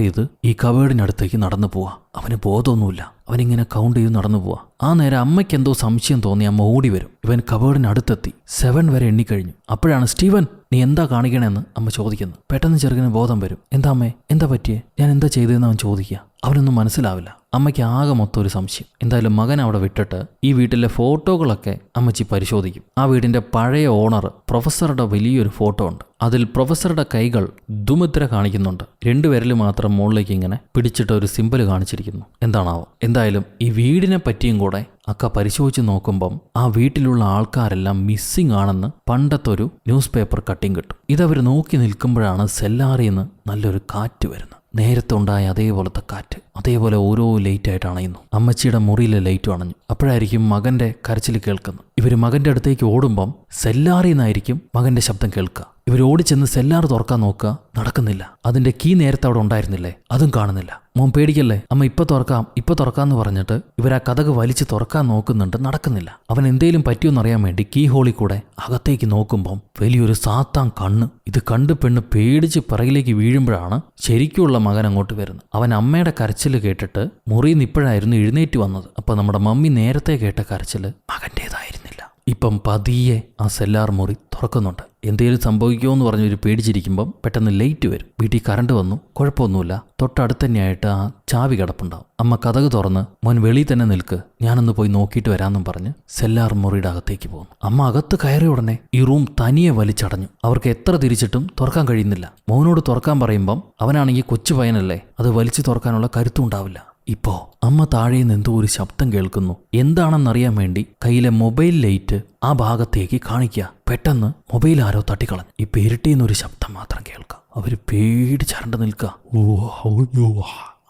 ചെയ്ത് ഈ കബേർഡിനടുത്തേക്ക് നടന്നു പോവാ. അവന് ബോധമൊന്നുമില്ല, അവനിങ്ങനെ കൗണ്ട് ചെയ്ത് നടന്നു പോവാ. ആ നേരം അമ്മയ്ക്ക് എന്തോ സംശയം തോന്നി. അമ്മ ഓടി വരും. ഇവൻ കബേർഡിനടുത്തെത്തി 7 വരെ എണ്ണിക്കഴിഞ്ഞു. അപ്പോഴാണ് സ്റ്റീവൻ നീ എന്താ കാണിക്കണമെന്ന് അമ്മ ചോദിക്കുന്നു. പെട്ടെന്ന് ചെറുക്കന് ബോധം വരും. എന്താ അമ്മേ, എന്താ പറ്റിയേ, ഞാൻ എന്താ ചെയ്തതെന്ന് അവൻ ചോദിക്കുക. അവനൊന്നും മനസ്സിലാവില്ല. അമ്മയ്ക്ക് ആകെ മൊത്തം ഒരു സംശയം. എന്തായാലും മകൻ അവിടെ വിട്ടിട്ട് ഈ വീട്ടിലെ ഫോട്ടോകളൊക്കെ അമ്മച്ചി പരിശോധിക്കും. ആ വീടിന്റെ പഴയ ഓണർ പ്രൊഫസറുടെ വലിയൊരു ഫോട്ടോ ഉണ്ട്. അതിൽ പ്രൊഫസറുടെ കൈകൾ ദുമുദ്ര കാണിക്കുന്നുണ്ട്. 2 വിരൽ മാത്രം മുകളിലേക്ക് ഇങ്ങനെ പിടിച്ചിട്ട് ഒരു സിമ്പൽ കാണിച്ചിരിക്കുന്നു. എന്താണാവോ? എന്തായാലും ഈ വീടിനെ പറ്റിയും കൂടെ അക്ക പരിശോധിച്ച് നോക്കുമ്പം ആ വീട്ടിലുള്ള ആൾക്കാരെല്ലാം മിസ്സിംഗ് ആണെന്ന് പണ്ടത്തെ ഒരു ന്യൂസ് പേപ്പർ കട്ടിങ് കിട്ടും. ഇതവർ നോക്കി നിൽക്കുമ്പോഴാണ് സെല്ലാറിൽ നിന്ന് നല്ലൊരു കാറ്റ് വരുന്നത്. നേരത്തെ ഉണ്ടായ അതേപോലത്തെ കാറ്റ്. അതേപോലെ ഓരോ ലൈറ്റായിട്ട് അണയുന്നു. അമ്മച്ചിയുടെ മുറിയിലെ ലൈറ്റും അണഞ്ഞു. അപ്പോഴായിരിക്കും മകന്റെ കരച്ചിൽ കേൾക്കുന്നത്. ഇവർ മകന്റെ അടുത്തേക്ക് ഓടുമ്പം സെല്ലാറിൽ നിന്നായിരിക്കും മകന്റെ ശബ്ദം കേൾക്കുക. ഇവർ ഓടിച്ചെന്ന് സെല്ലാർ തുറക്കാൻ നോക്കുക, നടക്കുന്നില്ല. അതിന്റെ കീ നേരത്തെ അവിടെ ഉണ്ടായിരുന്നില്ലേ, അതും കാണുന്നില്ല. മോൻ പേടിക്കല്ലേ, അമ്മ ഇപ്പൊ തുറക്കാന്ന് പറഞ്ഞിട്ട് ഇവർ ആ കതക് വലിച്ച് തുറക്കാൻ നോക്കുന്നുണ്ട്, നടക്കുന്നില്ല. അവൻ എന്തേലും പറ്റിയോന്നറിയാൻ വേണ്ടി കീ ഹോളിൽ കൂടെ അകത്തേക്ക് നോക്കുമ്പം വലിയൊരു സാത്താൻ കണ്ണ്. ഇത് കണ്ട് പെണ്ണ് പേടിച്ച് പിറകിലേക്ക് വീഴുമ്പോഴാണ് ശരിക്കുള്ള മകൻ അങ്ങോട്ട് വരുന്നത്. അവൻ അമ്മയുടെ കരച്ചിൽ കേട്ടിട്ട് മുറിയിൽ നിന്ന് ഇപ്പോഴായിരുന്നു എഴുന്നേറ്റ് വന്നത്. അപ്പൊ നമ്മുടെ മമ്മി നേരത്തെ കേട്ട കരച്ചില് മകൻ്റേതായിരുന്നില്ല. ഇപ്പം പതിയെ ആ സെല്ലാർ മുറി തുറക്കുന്നുണ്ട്. എന്തേലും സംഭവിക്കുമോ എന്ന് പറഞ്ഞൊരു പേടിച്ചിരിക്കുമ്പം പെട്ടെന്ന് ലൈറ്റ് വരും. വീട്ടിൽ കറണ്ട് വന്നു, കുഴപ്പമൊന്നുമില്ല. തൊട്ടടുത്ത് തന്നെയായിട്ട് ആ ചാവി കിടപ്പുണ്ടാവും. അമ്മ കതക് തുറന്ന് മോൻ വെളിയിൽ തന്നെ നിൽക്ക്, ഞാനൊന്ന് പോയി നോക്കിയിട്ട് വരാമെന്നും പറഞ്ഞ് സെല്ലാർ മുറിയുടെ അകത്തേക്ക് പോകുന്നു. അമ്മ അകത്ത് കയറിയ ഉടനെ ഈ റൂം തനിയെ വലിച്ചടഞ്ഞു. അവർക്ക് എത്ര തിരിച്ചിട്ടും തുറക്കാൻ കഴിയുന്നില്ല. മോനോട് തുറക്കാൻ പറയുമ്പം അവനാണെങ്കിൽ കൊച്ചു പയ്യനല്ലേ, അത് വലിച്ചു തുറക്കാനുള്ള കരുത്തും ഉണ്ടാവില്ല. ഇപ്പോ അമ്മ താഴെ നിന്ന് എന്തോ ഒരു ശബ്ദം കേൾക്കുന്നു. എന്താണെന്നറിയാൻ വേണ്ടി കയ്യിലെ മൊബൈൽ ലൈറ്റ് ആ ഭാഗത്തേക്ക് കാണിക്കുക. പെട്ടെന്ന് മൊബൈൽ ആരോ തട്ടിക്കളഞ്ഞു. ഈ പേരിട്ടിന്നൊരു ശബ്ദം മാത്രം കേൾക്കുക. അവര് പേടിച്ചരണ്ട് നിൽക്കുക.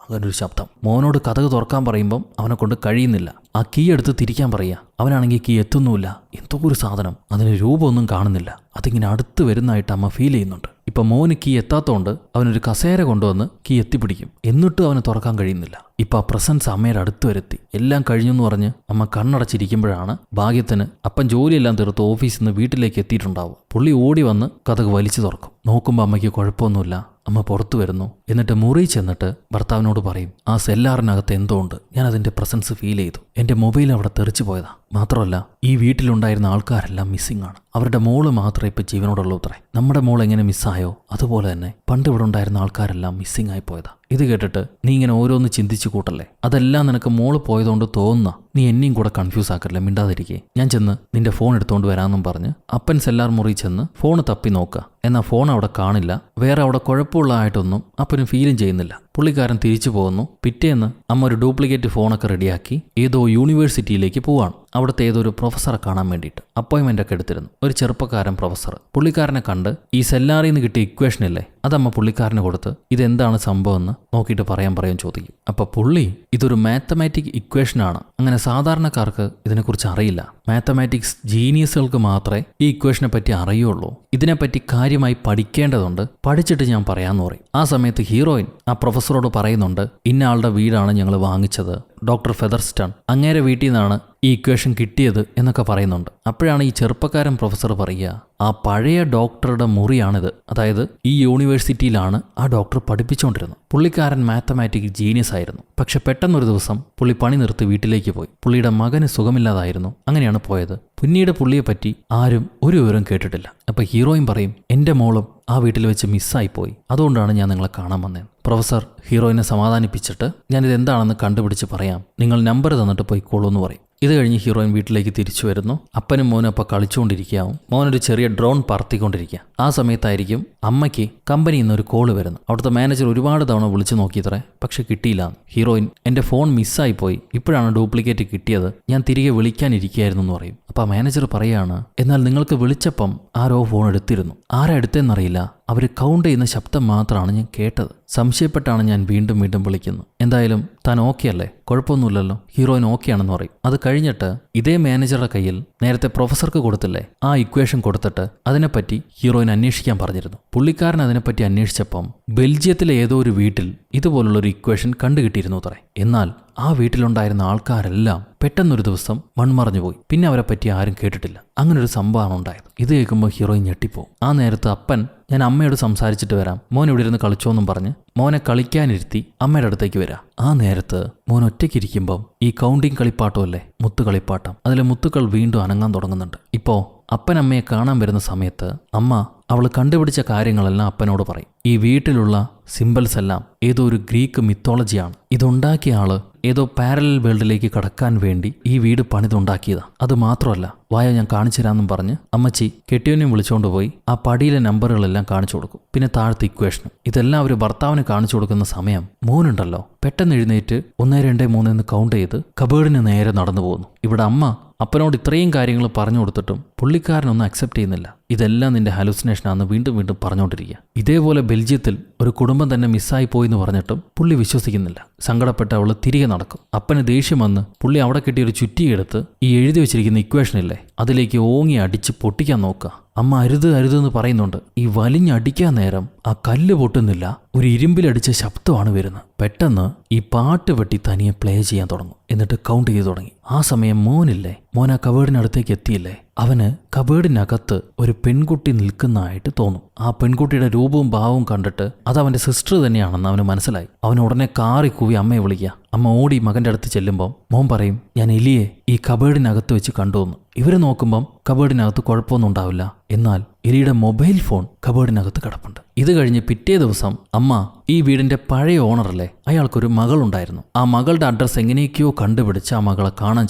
അങ്ങനൊരു ശബ്ദം. മോനോട് കതക് തുറക്കാൻ പറയുമ്പം അവനെ കൊണ്ട് കഴിയുന്നില്ല. ആ കീ എടുത്ത് തിരിക്കാൻ പറയുക. അവനാണെങ്കിൽ കീ എത്തുന്നുമില്ല. എന്തോ ഒരു സാധനം, അതിന് രൂപമൊന്നും കാണുന്നില്ല. അതിങ്ങനെ അടുത്ത് വരുന്നതായിട്ട് അമ്മ ഫീൽ ചെയ്യുന്നുണ്ട്. ഇപ്പം മോന് കീ എത്താത്തതുകൊണ്ട് അവനൊരു കസേര കൊണ്ടുവന്ന് കീ എത്തിപ്പിടിക്കും. എന്നിട്ടും അവന് തുറക്കാൻ കഴിയുന്നില്ല. ഇപ്പം ആ പ്രസൻസ് അമ്മയുടെ അടുത്ത് വരുത്തി. എല്ലാം കഴിഞ്ഞെന്ന് പറഞ്ഞ് അമ്മ കണ്ണടച്ചിരിക്കുമ്പോഴാണ് ഭാഗ്യത്തിന് അപ്പൻ ജോലിയെല്ലാം തീർത്ത് ഓഫീസിൽ നിന്ന് വീട്ടിലേക്ക് എത്തിയിട്ടുണ്ടാവും. പുള്ളി ഓടി വന്ന് കതക് വലിച്ചു തുറക്കും. നോക്കുമ്പോൾ അമ്മയ്ക്ക് കുഴപ്പമൊന്നുമില്ല. അമ്മ പുറത്തു വരുന്നു. എന്നിട്ട് മുറി ചെന്നിട്ട് ഭർത്താവിനോട് പറയും, ആ സെല്ലാറിനകത്ത് എന്തോ ഉണ്ട്, ഞാൻ അതിൻ്റെ പ്രസൻസ് ഫീൽ ചെയ്തു. എൻ്റെ മൊബൈൽ അവിടെ തെറിച്ചു പോയതാ. മാത്രമല്ല ഈ വീട്ടിലുണ്ടായിരുന്ന ആൾക്കാരെല്ലാം മിസ്സിംഗ് ആണ്. അവരുടെ മോള് മാത്രമേ ഇപ്പം ജീവനോടുള്ളൂ അത്രേ. നമ്മുടെ മോൾ എങ്ങനെ മിസ്സായോ അതുപോലെ തന്നെ പണ്ട് ഇവിടെ ഉണ്ടായിരുന്ന ആൾക്കാരെല്ലാം മിസ്സിംഗ് ആയി പോയതാ. ഇത് കേട്ടിട്ട് നീ ഇങ്ങനെ ഓരോന്ന് ചിന്തിച്ചു കൂട്ടല്ലേ. അതെല്ലാം നിനക്ക് മോള് പോയതുകൊണ്ട് തോന്നുന്ന, നീ എന്നെയും കൂടെ കൺഫ്യൂസ് ആക്കല്ലേ, മിണ്ടാതിരിക്കേ. ഞാൻ ചെന്ന് നിന്റെ ഫോൺ എടുത്തുകൊണ്ട് വരാമെന്നും പറഞ്ഞ് അപ്പൻ സെല്ലാർ മുറി ചെന്ന് ഫോൺ തപ്പി നോക്കുക. എന്നാൽ ഫോൺ അവിടെ കാണില്ല. വേറെ അവിടെ കുഴപ്പമുള്ളതായിട്ടൊന്നും അപ്പനും ഫീലും ചെയ്യുന്നില്ല. പുള്ളിക്കാരൻ തിരിച്ചു പോകുന്നു. പിറ്റേന്ന് അമ്മ ഒരു ഡ്യൂപ്ലിക്കേറ്റ് ഫോണൊക്കെ റെഡിയാക്കി ഏതോ യൂണിവേഴ്സിറ്റിയിലേക്ക് പോവാണ്. അവിടുത്തെ ഏതൊരു പ്രൊഫസറെ കാണാൻ വേണ്ടിയിട്ട് അപ്പോയിൻമെൻ്റ് ഒക്കെ എടുത്തിരുന്നു. ഒരു ചെറുപ്പക്കാരൻ പ്രൊഫസർ പുള്ളിക്കാരനെ കണ്ട് ഈ സെല്ലാറിൽ നിന്ന് കിട്ടിയ ഇക്വേഷൻ ഇല്ലേ, അതമ്മ പുള്ളിക്കാരന് കൊടുത്ത് ഇതെന്താണ് സംഭവം എന്ന് നോക്കിയിട്ട് പറയാൻ ചോദിക്കും. അപ്പോൾ പുള്ളി ഇതൊരു മാത്തമാറ്റിക് ഇക്വേഷനാണ്, അങ്ങനെ സാധാരണക്കാർക്ക് ഇതിനെക്കുറിച്ച് അറിയില്ല, മാത്തമാറ്റിക്സ് ജീനിയസുകൾക്ക് മാത്രമേ ഈ ഇക്വേഷനെ പറ്റി അറിയുള്ളൂ, ഇതിനെപ്പറ്റി കാര്യമായി പഠിക്കേണ്ടതുണ്ട്, പഠിച്ചിട്ട് ഞാൻ പറയാമെന്ന് പറയും. ആ സമയത്ത് ഹീറോയിൻ ആ പ്രൊഫസറോട് പറയുന്നുണ്ട്, ഇന്ന ആളുടെ വീടാണ് ഞങ്ങൾ വാങ്ങിച്ചത്, ഡോക്ടർ ഫെദർസ്റ്റൺ, അങ്ങേരെ വീട്ടിൽ നിന്നാണ് ഈ ഇക്വേഷൻ കിട്ടിയത് എന്നൊക്കെ പറയുന്നുണ്ട്. അപ്പോഴാണ് ഈ ചെറുപ്പക്കാരൻ പ്രൊഫസർ പറയുക, ആ പഴയ ഡോക്ടറുടെ മുറിയാണിത്, അതായത് ഈ യൂണിവേഴ്സിറ്റിയിലാണ് ആ ഡോക്ടർ പഠിപ്പിച്ചുകൊണ്ടിരുന്നത്. പുള്ളിക്കാരൻ മാത്തമാറ്റിക് ജീനിയസ് ആയിരുന്നു. പക്ഷെ പെട്ടെന്നൊരു ദിവസം പുള്ളി പണി നിർത്തി വീട്ടിലേക്ക് പോയി. പുള്ളിയുടെ മകന് സുഖമില്ലാതായിരുന്നു, അങ്ങനെയാണ് പോയത്. പിന്നീട് പുള്ളിയെപ്പറ്റി ആരും ഒരു വിവരം കേട്ടിട്ടില്ല. അപ്പോൾ ഹീറോയിൻ പറയും, എൻ്റെ മോളും ആ വീട്ടിൽ വെച്ച് മിസ്സായിപ്പോയി, അതുകൊണ്ടാണ് ഞാൻ നിങ്ങളെ കാണാൻ വന്നത്. പ്രൊഫസർ ഹീറോയിനെ സമാധാനിപ്പിച്ചിട്ട് ഞാനിത് എന്താണെന്ന് കണ്ടുപിടിച്ച് പറയാം, നിങ്ങൾ നമ്പർ തന്നിട്ട് പോയിക്കോളൂ എന്ന് പറയും. ഇത് കഴിഞ്ഞ് ഹീറോയിൻ വീട്ടിലേക്ക് തിരിച്ചു വരുന്നു. അപ്പനും മോനും അപ്പോൾ കളിച്ചുകൊണ്ടിരിക്കുകയാവും. മോനൊരു ചെറിയ ഡ്രോൺ പറത്തിക്കൊണ്ടിരിക്കുക. ആ സമയത്തായിരിക്കും അമ്മയ്ക്ക് കമ്പനിയിൽ നിന്ന് ഒരു കോള് വരുന്നു. അവിടുത്തെ മാനേജർ ഒരുപാട് തവണ വിളിച്ചു നോക്കിയത്രേ, പക്ഷെ കിട്ടിയില്ല. ഹീറോയിൻ, എൻ്റെ ഫോൺ മിസ്സായിപ്പോയി, ഇപ്പോഴാണ് ഡ്യൂപ്ലിക്കേറ്റ് കിട്ടിയത്, ഞാൻ തിരികെ വിളിക്കാനിരിക്കുകയായിരുന്നു എന്ന് പറയും. അപ്പോൾ ആ മാനേജർ പറയാണ്, എന്നാൽ നിങ്ങൾക്ക് വിളിച്ചപ്പം ആരോ ഫോൺ എടുത്തിരുന്നു, ആരാ എടുത്തതെന്നറിയില്ല, അവർ കൗണ്ട് ചെയ്യുന്ന ശബ്ദം മാത്രമാണ് ഞാൻ കേട്ടത്, സംശയപ്പെട്ടാണ് ഞാൻ വീണ്ടും വിളിക്കുന്നത്. എന്തായാലും താൻ ഓക്കെ അല്ലേ, കുഴപ്പമൊന്നുമില്ലല്ലോ. ഹീറോയിൻ ഓക്കെ ആണെന്ന് പറയും. അത് കഴിഞ്ഞിട്ട് ഇതേ മാനേജറുടെ കയ്യിൽ നേരത്തെ പ്രൊഫസർക്ക് കൊടുത്തില്ലേ ആ ഇക്വേഷൻ കൊടുത്തിട്ട് അതിനെപ്പറ്റി ഹീറോയിൻ അന്വേഷിക്കാൻ പറഞ്ഞിരുന്നു. പുള്ളിക്കാരൻ അതിനെപ്പറ്റി അന്വേഷിച്ചപ്പം ബെൽജിയത്തിലെ ഏതോ ഒരു വീട്ടിൽ ഇതുപോലുള്ളൊരു ഇക്വേഷൻ കണ്ടുകിട്ടിയിരുന്നു അത്രേ. എന്നാൽ ആ വീട്ടിലുണ്ടായിരുന്ന ആൾക്കാരെല്ലാം പെട്ടെന്നൊരു ദിവസം മൺമറഞ്ഞു പോയി. പിന്നെ അവരെ പറ്റി ആരും കേട്ടിട്ടില്ല. അങ്ങനൊരു സംഭവമാണ് ഉണ്ടായത്. ഇത് കേൾക്കുമ്പോൾ ഹീറോയിൻ ഞെട്ടിപ്പോവും. ആ നേരത്ത് അപ്പൻ, ഞാൻ അമ്മയോട് സംസാരിച്ചിട്ട് വരാം, മോൻ ഇവിടെ ഇരുന്ന് കളിച്ചോന്നും പറഞ്ഞ് മോനെ കളിക്കാനിരുത്തി അമ്മയുടെ അടുത്തേക്ക് വരാം. ആ നേരത്ത് മോൻ ഒറ്റയ്ക്കിരിക്കുമ്പം ഈ കൗണ്ടിങ് കളിപ്പാട്ടമല്ലേ, മുത്തു കളിപ്പാട്ടം, അതിലെ മുത്തുക്കൾ വീണ്ടും അനങ്ങാൻ തുടങ്ങുന്നുണ്ട്. ഇപ്പോൾ അപ്പൻ അമ്മയെ കാണാൻ വരുന്ന സമയത്ത് അമ്മ അവൾ കണ്ടുപിടിച്ച കാര്യങ്ങളെല്ലാം അപ്പനോട് പറയും. ഈ വീട്ടിലുള്ള സിംബൽസ് എല്ലാം ഏതോ ഒരു ഗ്രീക്ക് മിത്തോളജിയാണ്. ഇതുണ്ടാക്കിയ ആള് ഏതോ പാരലൽ വേൾഡിലേക്ക് കടക്കാൻ വേണ്ടി ഈ വീട് പണിതുണ്ടാക്കിയതാ. അത് മാത്രമല്ല, വായ ഞാൻ കാണിച്ചു തരാമെന്നും പറഞ്ഞ് അമ്മച്ചി കെട്ടിയോനെയും വിളിച്ചുകൊണ്ട് പോയി ആ പടിയിലെ നമ്പറുകളെല്ലാം കാണിച്ചു കൊടുക്കും. പിന്നെ താഴത്തെ ഇക്വേഷനും. ഇതെല്ലാം ഒരു ഭർത്താവിന് കാണിച്ചു കൊടുക്കുന്ന സമയം മോനുണ്ടല്ലോ പെട്ടെന്ന് എഴുന്നേറ്റ് 1 2 3 എന്ന് കൗണ്ട് ചെയ്ത് കബേർഡിന് നേരെ നടന്നു പോകുന്നു. ഇവിടെ അമ്മ അപ്പനോട് ഇത്രയും കാര്യങ്ങൾ പറഞ്ഞു കൊടുത്തിട്ടും പുള്ളിക്കാരനൊന്നും അക്സെപ്റ്റ് ചെയ്യുന്നില്ല. ഇതെല്ലാം നിന്റെ ഹാലുസിനേഷനാണെന്ന് വീണ്ടും പറഞ്ഞുകൊണ്ടിരിക്കുക. ഇതേപോലെ ബെൽജിയത്തിൽ ഒരു കുടുംബം തന്നെ മിസ്സായി പോയി എന്ന് പറഞ്ഞിട്ടും പുള്ളി വിശ്വസിക്കുന്നില്ല. സങ്കടപ്പെട്ട് അവൾ തിരികെ നടക്കും. അപ്പന് ദേഷ്യം വന്ന് പുള്ളി അവിടെ കിട്ടിയൊരു ചുറ്റിയെടുത്ത് ഈ എഴുതി വെച്ചിരിക്കുന്ന ഇക്വേഷനില്ലേ അതിലേക്ക് ഓങ്ങി അടിച്ച് പൊട്ടിക്കാൻ നോക്കുക. അമ്മ അരുത് എന്ന് പറയുന്നുണ്ട്. ഈ വലിഞ്ഞടിക്കാൻ നേരം ആ കല്ല് പൊട്ടുന്നില്ല, ഒരു ഇരുമ്പിലടിച്ച ശബ്ദമാണ് വരുന്നത്. പെട്ടെന്ന് ഈ പാട്ട് വെട്ടി തനിയെ പ്ലേ ചെയ്യാൻ തുടങ്ങും. എന്നിട്ട് കൗണ്ട് ചെയ്ത് തുടങ്ങി. ആ സമയം മോനില്ലേ, മോൻ ആ കബേർഡിനടുത്തേക്ക് എത്തിയില്ലേ, അവന് കബേർഡിനകത്ത് ഒരു പെൺകുട്ടി നിൽക്കുന്നതായിട്ട് തോന്നും. ആ പെൺകുട്ടിയുടെ രൂപവും ഭാവവും കണ്ടിട്ട് അത് അവന്റെ സിസ്റ്റർ തന്നെയാണെന്ന് അവന് മനസ്സിലായി. അവൻ ഉടനെ കാറി കൂവി അമ്മയെ വിളിക്കുക. അമ്മ ഓടി മകന്റെ അടുത്ത് ചെല്ലുമ്പോൾ മോൻ പറയും, ഞാൻ എലിയെ ഈ കബേർഡിനകത്ത് വെച്ച് കണ്ടുവന്നു. ഇവര് നോക്കുമ്പം കബേർഡിനകത്ത് കുഴപ്പമൊന്നും ഉണ്ടാവില്ല. എന്നാൽ എലിയുടെ മൊബൈൽ ഫോൺ കബേർഡിനകത്ത് കിടപ്പുണ്ട്. ഇത് കഴിഞ്ഞ് പിറ്റേ ദിവസം അമ്മ ഈ വീടിന്റെ പഴയ ഓണറല്ലേ, അയാൾക്കൊരു മകളുണ്ടായിരുന്നു. ആ മകളുടെ അഡ്രസ്സ് എങ്ങനെയൊക്കെയോ കണ്ടുപിടിച്ച് ആ മകളെ കാണാൻ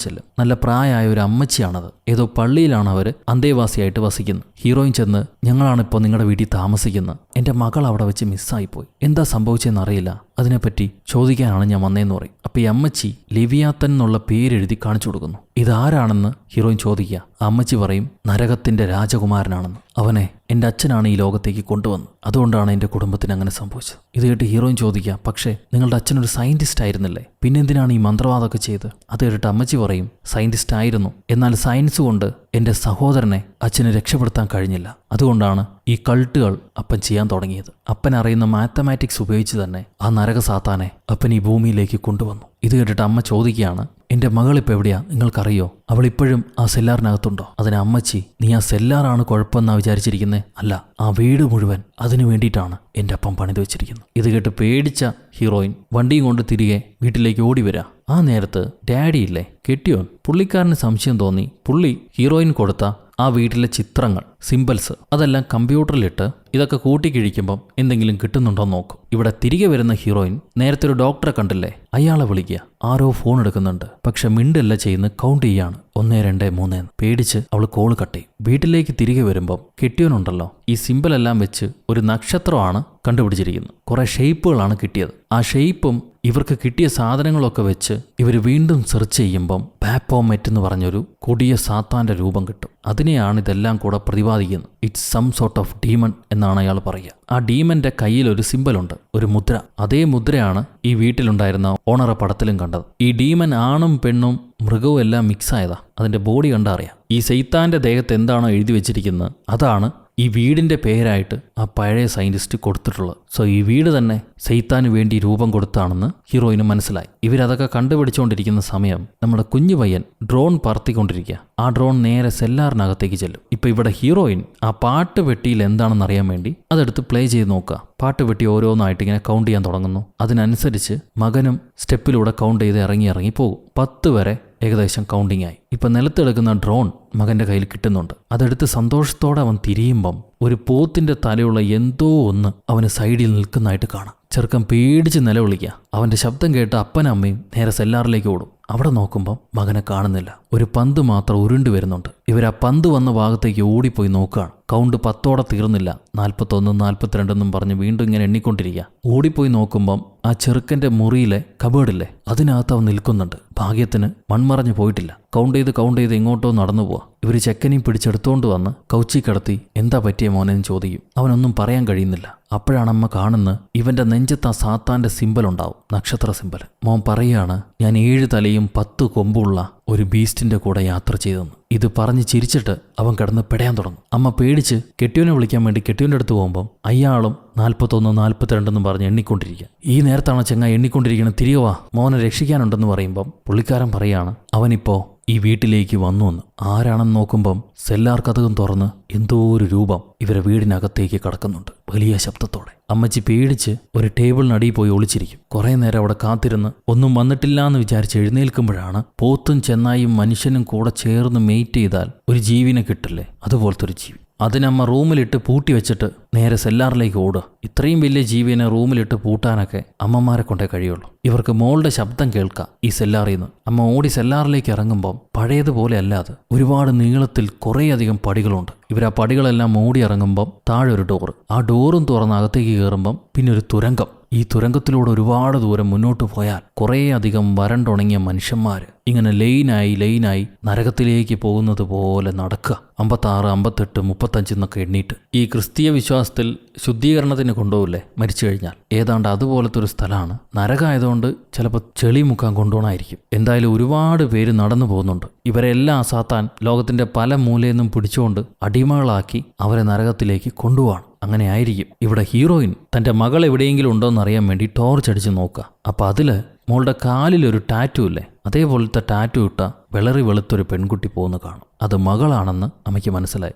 ചെല്ലും. നല്ല പ്രായമായ ഒരു അമ്മച്ചിയാണത്. ഏതോ പള്ളിയിലാണ് അവർ അന്തേവാസിയായിട്ട് വസിക്കുന്നത്. ഹീറോയിൻ ചെന്ന്, ഞങ്ങളാണിപ്പോൾ നിങ്ങളുടെ വീട്ടിൽ താമസിക്കുന്നത്, എൻ്റെ മകൾ അവിടെ വെച്ച് മിസ്സായിപ്പോയി, എന്താ സംഭവിച്ചതെന്നറിയില്ല, അതിനെപ്പറ്റി ചോദിക്കാനാണ് ഞാൻ വന്നതെന്ന് പറയും. അപ്പോൾ ഈ അമ്മച്ചി ലിവിയാത്തൻ എന്നുള്ള പേരെഴുതി കാണിച്ചു കൊടുക്കുന്നു. ഇതാരാണെന്ന് ഹീറോയിൻ ചോദിക്കുക. ആ അമ്മച്ചി പറയും, നരകത്തിന്റെ രാജകുമാരനാണെന്ന്. അവനെ എൻ്റെ അച്ഛനാണ് ഈ ലോകത്തേക്ക് കൊണ്ടുവന്നത്, അതുകൊണ്ടാണ് എൻ്റെ കുടുംബത്തിന് അങ്ങനെ സംഭവിച്ചത്. ഇത് കേട്ട് ഹീറോയിൻ ചോദിക്കുക, പക്ഷേ നിങ്ങളുടെ അച്ഛനൊരു സയന്റിസ്റ്റ് ആയിരുന്നില്ലേ, പിന്നെന്തിനാണ് ഈ മന്ത്രവാദമൊക്കെ ചെയ്ത്? അത് കേട്ടിട്ട് അമ്മച്ചി പറയും, സയന്റിസ്റ്റ് ആയിരുന്നു, എന്നാൽ സയൻസ് കൊണ്ട് എൻ്റെ സഹോദരനെ അച്ഛന് രക്ഷപ്പെടുത്താൻ കഴിഞ്ഞില്ല, അതുകൊണ്ടാണ് ഈ കൾട്ടുകൾ അപ്പൻ ചെയ്യാൻ തുടങ്ങിയത്. അപ്പൻ അറിയുന്ന മാത്തമാറ്റിക്സ് ഉപയോഗിച്ച് തന്നെ ആ നരക സാത്താനെ അപ്പൻ ഈ ഭൂമിയിലേക്ക് കൊണ്ടുവന്നു. ഇത് കേട്ടിട്ട് അമ്മ ചോദിക്കുകയാണ്, എൻ്റെ മകളിപ്പോൾ എവിടെയാ, നിങ്ങൾക്കറിയോ? അവൾ ഇപ്പോഴും ആ സെല്ലാറിനകത്തുണ്ടോ? അതിന് അമ്മച്ചി, നീ ആ സെല്ലാറാണ് കുഴപ്പമെന്നാ വിചാരിച്ചിരിക്കുന്നത്? അല്ല, ആ വീട് മുഴുവൻ അതിനു വേണ്ടിയിട്ടാണ് എൻ്റെ അപ്പം പണിത് വെച്ചിരിക്കുന്നത്. ഇത് കേട്ട് പേടിച്ച ഹീറോയിൻ വണ്ടിയും കൊണ്ട് തിരികെ വീട്ടിലേക്ക് ഓടി വരാ. ആ നേരത്ത് ഡാഡി ഇല്ലേ, കെട്ടിയോൻ, പുള്ളിക്കാരന് സംശയം തോന്നി. പുള്ളി ഹീറോയിൻ കൊടുത്ത ആ വീട്ടിലെ ചിത്രങ്ങൾ, സിംബൽസ്, അതെല്ലാം കമ്പ്യൂട്ടറിലിട്ട് ഇതൊക്കെ കൂട്ടിക്കിഴിക്കുമ്പം എന്തെങ്കിലും കിട്ടുന്നുണ്ടോ നോക്കും. ഇവിടെ തിരികെ വരുന്ന ഹീറോയിൻ നേരത്തെ ഒരു ഡോക്ടറെ കണ്ടില്ലേ, അയാളെ വിളിക്കുക. ആരോ ഫോൺ എടുക്കുന്നുണ്ട്, പക്ഷെ മിണ്ടല്ല ചെയ്യുന്ന കൗണ്ട് ചെയ്യാണ് 1 2 3 പേടിച്ച് അവൾ കോള് കട്ട് ചെയ്യും. വീട്ടിലേക്ക് തിരികെ വരുമ്പം കെട്ടിയോനുണ്ടല്ലോ ഈ സിമ്പിളെല്ലാം വെച്ച് ഒരു നക്ഷത്രമാണ് കണ്ടുപിടിച്ചിരിക്കുന്നത്. കുറെ ഷേപ്പുകളാണ് കിട്ടിയത്. ആ ഷേപ്പും ഇവർക്ക് കിട്ടിയ സാധനങ്ങളൊക്കെ വെച്ച് ഇവർ വീണ്ടും സെർച്ച് ചെയ്യുമ്പം ബാപ്പോമെറ്റ് എന്ന് പറഞ്ഞൊരു കൊടിയ സാത്താന്റെ രൂപം കിട്ടും. അതിനെയാണ് ഇതെല്ലാം കൂടെ പ്രതിപാദിക്കുന്നത്. It's some sort of demon എന്നാണ് അയാൾ പറയുക. ആ ഡീമന്റെ കയ്യിൽ ഒരു സിമ്പലുണ്ട്, ഒരു മുദ്ര. അതേ മുദ്രയാണ് ഈ വീട്ടിലുണ്ടായിരുന്ന ഓണറ പടത്തിലും കണ്ടത്. ഈ ഡീമൻ ആണും പെണ്ണും മൃഗവും എല്ലാം മിക്സ് ആയതാ. അതിന്റെ ബോഡി കണ്ടറിയാം. ഈ സൈത്താന്റെ ദേഹത്ത് എന്താണോ എഴുതി വെച്ചിരിക്കുന്നത് അതാണ് ഈ വീടിന്റെ പേരായിട്ട് ആ പഴയ സയന്റിസ്റ്റ് കൊടുത്തിട്ടുള്ളത്. സോ ഈ വീട് തന്നെ സൈത്താന് വേണ്ടി രൂപം കൊടുത്താണെന്ന് ഹീറോയിന് മനസ്സിലായി. ഇവരതൊക്കെ കണ്ടുപിടിച്ചുകൊണ്ടിരിക്കുന്ന സമയം നമ്മുടെ കുഞ്ഞു പയ്യൻ ഡ്രോൺ പറത്തിക്കൊണ്ടിരിക്കുക. ആ ഡ്രോൺ നേരെ സെല്ലാറിനകത്തേക്ക് ചെല്ലും. ഇപ്പൊ ഇവിടെ ഹീറോയിൻ ആ പാട്ട് പെട്ടിയിൽ എന്താണെന്ന് അറിയാൻ വേണ്ടി അതെടുത്ത് പ്ലേ ചെയ്ത് നോക്കുക. പാട്ട് പെട്ടി ഓരോന്നായിട്ട് ഇങ്ങനെ കൗണ്ട് ചെയ്യാൻ തുടങ്ങുന്നു. അതിനനുസരിച്ച് മകനും സ്റ്റെപ്പിലൂടെ കൗണ്ട് ചെയ്ത് ഇറങ്ങി പോകും. 10 വരെ ഏകദേശം കൗണ്ടിങ് ആയി. ഇപ്പൊ നിലത്തെടുക്കുന്ന ഡ്രോൺ മകന്റെ കയ്യിൽ കിട്ടുന്നുണ്ട്. അതെടുത്ത് സന്തോഷത്തോടെ അവൻ തിരിയുമ്പം ഒരു പോത്തിന്റെ തലയുള്ള എന്തോ ഒന്ന് അവന് സൈഡിൽ നിൽക്കുന്നതായിട്ട് കാണാം. ചെറുക്കൻ പേടിച്ച് നിലവിളിക്കുക. അവന്റെ ശബ്ദം കേട്ട് അപ്പനും അമ്മയും നേരെ സെല്ലാറിലേക്ക് ഓടും. അവിടെ നോക്കുമ്പം മകനെ കാണുന്നില്ല. ഒരു പന്ത് മാത്രം ഉരുണ്ടു വരുന്നുണ്ട്. ഇവർ ആ പന്ത് വന്ന ഭാഗത്തേക്ക് ഓടിപ്പോയി നോക്കുകയാണ്. കൗണ്ട് 10 തീർന്നില്ല. 41 42 എന്നും പറഞ്ഞ് വീണ്ടും ഇങ്ങനെ എണ്ണിക്കൊണ്ടിരിക്കുക. ഓടിപ്പോയി നോക്കുമ്പം ആ ചെറുക്കന്റെ മുറിയിലെ കബേർഡില്ലേ അതിനകത്ത് അവൻ നിൽക്കുന്നുണ്ട്. ഭാഗ്യത്തിന് മൺമറഞ്ഞു പോയിട്ടില്ല. കൗണ്ട് ചെയ്ത് എങ്ങോട്ടോ നടന്നു പോവാ. ഇവർ ചെക്കനെയും പിടിച്ചെടുത്തോണ്ട് വന്ന് കൗച്ചി കിടത്തി എന്താ പറ്റിയ മോനെന്ന് ചോദിക്കും. അവനൊന്നും പറയാൻ കഴിയുന്നില്ല. അപ്പോഴാണ് അമ്മ കാണുന്നത് ഇവന്റെ നെഞ്ചത്ത് ആ സാത്താന്റെ സിമ്പൽ ഉണ്ടാവും, നക്ഷത്ര സിമ്പൽ. മോൻ പറയാണ് ഞാൻ 7 തലയും 10 കൊമ്പുള്ള ഒരു ബീസ്റ്റിന്റെ കൂടെ യാത്ര ചെയ്തെന്ന്. ഇത് പറഞ്ഞ് ചിരിച്ചിട്ട് അവൻ കിടന്ന് പെടയാൻ തുടങ്ങും. അമ്മ പേടിച്ച് കെട്ടിയോനെ വിളിക്കാൻ വേണ്ടി കെട്ടിയോന്റെ അടുത്ത് പോകുമ്പം അയാളും 41 42 എന്നും പറഞ്ഞ് എണ്ണിക്കൊണ്ടിരിക്കുക. ഈ നേരത്താണ് ചെങ്ങ എണ്ണിക്കൊണ്ടിരിക്കുന്നത്, തിരികെ വാ മോനെ രക്ഷിക്കാനുണ്ടെന്ന് പറയുമ്പം പുള്ളിക്കാരൻ പറയാണ് അവനിപ്പോ ഈ വീട്ടിലേക്ക് വന്നു എന്ന്. ആരാണെന്ന് നോക്കുമ്പം സെല്ലാർ കതകും തുറന്ന് എന്തോ ഒരു രൂപം ഇവരെ വീടിനകത്തേക്ക് കടക്കുന്നുണ്ട് വലിയ ശബ്ദത്തോടെ. അമ്മച്ചി പേടിച്ച് ഒരു ടേബിളിനടിയിൽ പോയി ഒളിച്ചിരിക്കും. കുറെ നേരം അവിടെ കാത്തിരുന്ന് ഒന്നും വന്നിട്ടില്ല എന്ന് വിചാരിച്ച് എഴുന്നേൽക്കുമ്പോഴാണ് പോത്തും ചെന്നായും മനുഷ്യനും കൂടെ ചേർന്ന് മെയ്റ്റ് ചെയ്താൽ ഒരു ജീവനെ കിട്ടില്ലേ, അതുപോലത്തെ ഒരു ജീവി. അതിനമ്മ റൂമിലിട്ട് പൂട്ടി വെച്ചിട്ട് നേരെ സെല്ലാറിലേക്ക് ഓടുക. ഇത്രയും വലിയ ജീവിനെ റൂമിലിട്ട് പൂട്ടാനൊക്കെ അമ്മമാരെ കൊണ്ടേ കഴിയുള്ളൂ. ഇവർക്ക് മോളുടെ ശബ്ദം കേൾക്കാം ഈ സെല്ലാറിൽ നിന്ന്. അമ്മ ഓടി സെല്ലാറിലേക്ക് ഇറങ്ങുമ്പം പഴയതുപോലെ അല്ലാതെ ഒരുപാട് നീളത്തിൽ കുറേയധികം പടികളുണ്ട്. ഇവർ ആ പടികളെല്ലാം ഓടി ഇറങ്ങുമ്പം താഴെ ഒരു ഡോറ്. ആ ഡോറും തുറന്ന് അകത്തേക്ക് കയറുമ്പം പിന്നെ ഒരു തുരങ്കം. ഈ തുരങ്കത്തിലൂടെ ഒരുപാട് ദൂരം മുന്നോട്ട് പോയാൽ കുറേയധികം വരണ്ടുണങ്ങിയ മനുഷ്യന്മാർ ഇങ്ങനെ ലൈനായി നരകത്തിലേക്ക് പോകുന്നത് പോലെ നടക്കുക. 56 58 35 എന്നൊക്കെ എണ്ണീട്ട്. ഈ ക്രിസ്തീയ വിശ്വാസത്തിൽ ശുദ്ധീകരണത്തിന് കൊണ്ടുപോകില്ലേ മരിച്ചു കഴിഞ്ഞാൽ, ഏതാണ്ട് അതുപോലത്തെ ഒരു സ്ഥലമാണ്. നരകമായതുകൊണ്ട് ചിലപ്പോൾ ചെളി മുക്കാൻ കൊണ്ടുപോകണമായിരിക്കും. എന്തായാലും ഒരുപാട് പേര് നടന്നു പോകുന്നുണ്ട്. ഇവരെല്ലാം സാത്താൻ ലോകത്തിന്റെ പല മൂലയിൽ നിന്നും പിടിച്ചുകൊണ്ട് അടിമകളാക്കി അവരെ നരകത്തിലേക്ക് കൊണ്ടുപോവാണ്. അങ്ങനെ ആയിരിക്കും. ഇവിടെ ഹീറോയിൻ തൻ്റെ മകൾ എവിടെയെങ്കിലും ഉണ്ടോയെന്ന് അറിയാൻ വേണ്ടി ടോർച്ച് അടിച്ച് നോക്കുക. അപ്പം അതിൽ മോളുടെ കാലിലൊരു ടാറ്റു ഇല്ലേ, അതേപോലത്തെ ടാറ്റു ഇട്ട വെളറി വെളുത്തൊരു പെൺകുട്ടി പോകുന്ന കാണും. അത് മകളാണെന്ന് അമ്മയ്ക്ക് മനസ്സിലായി.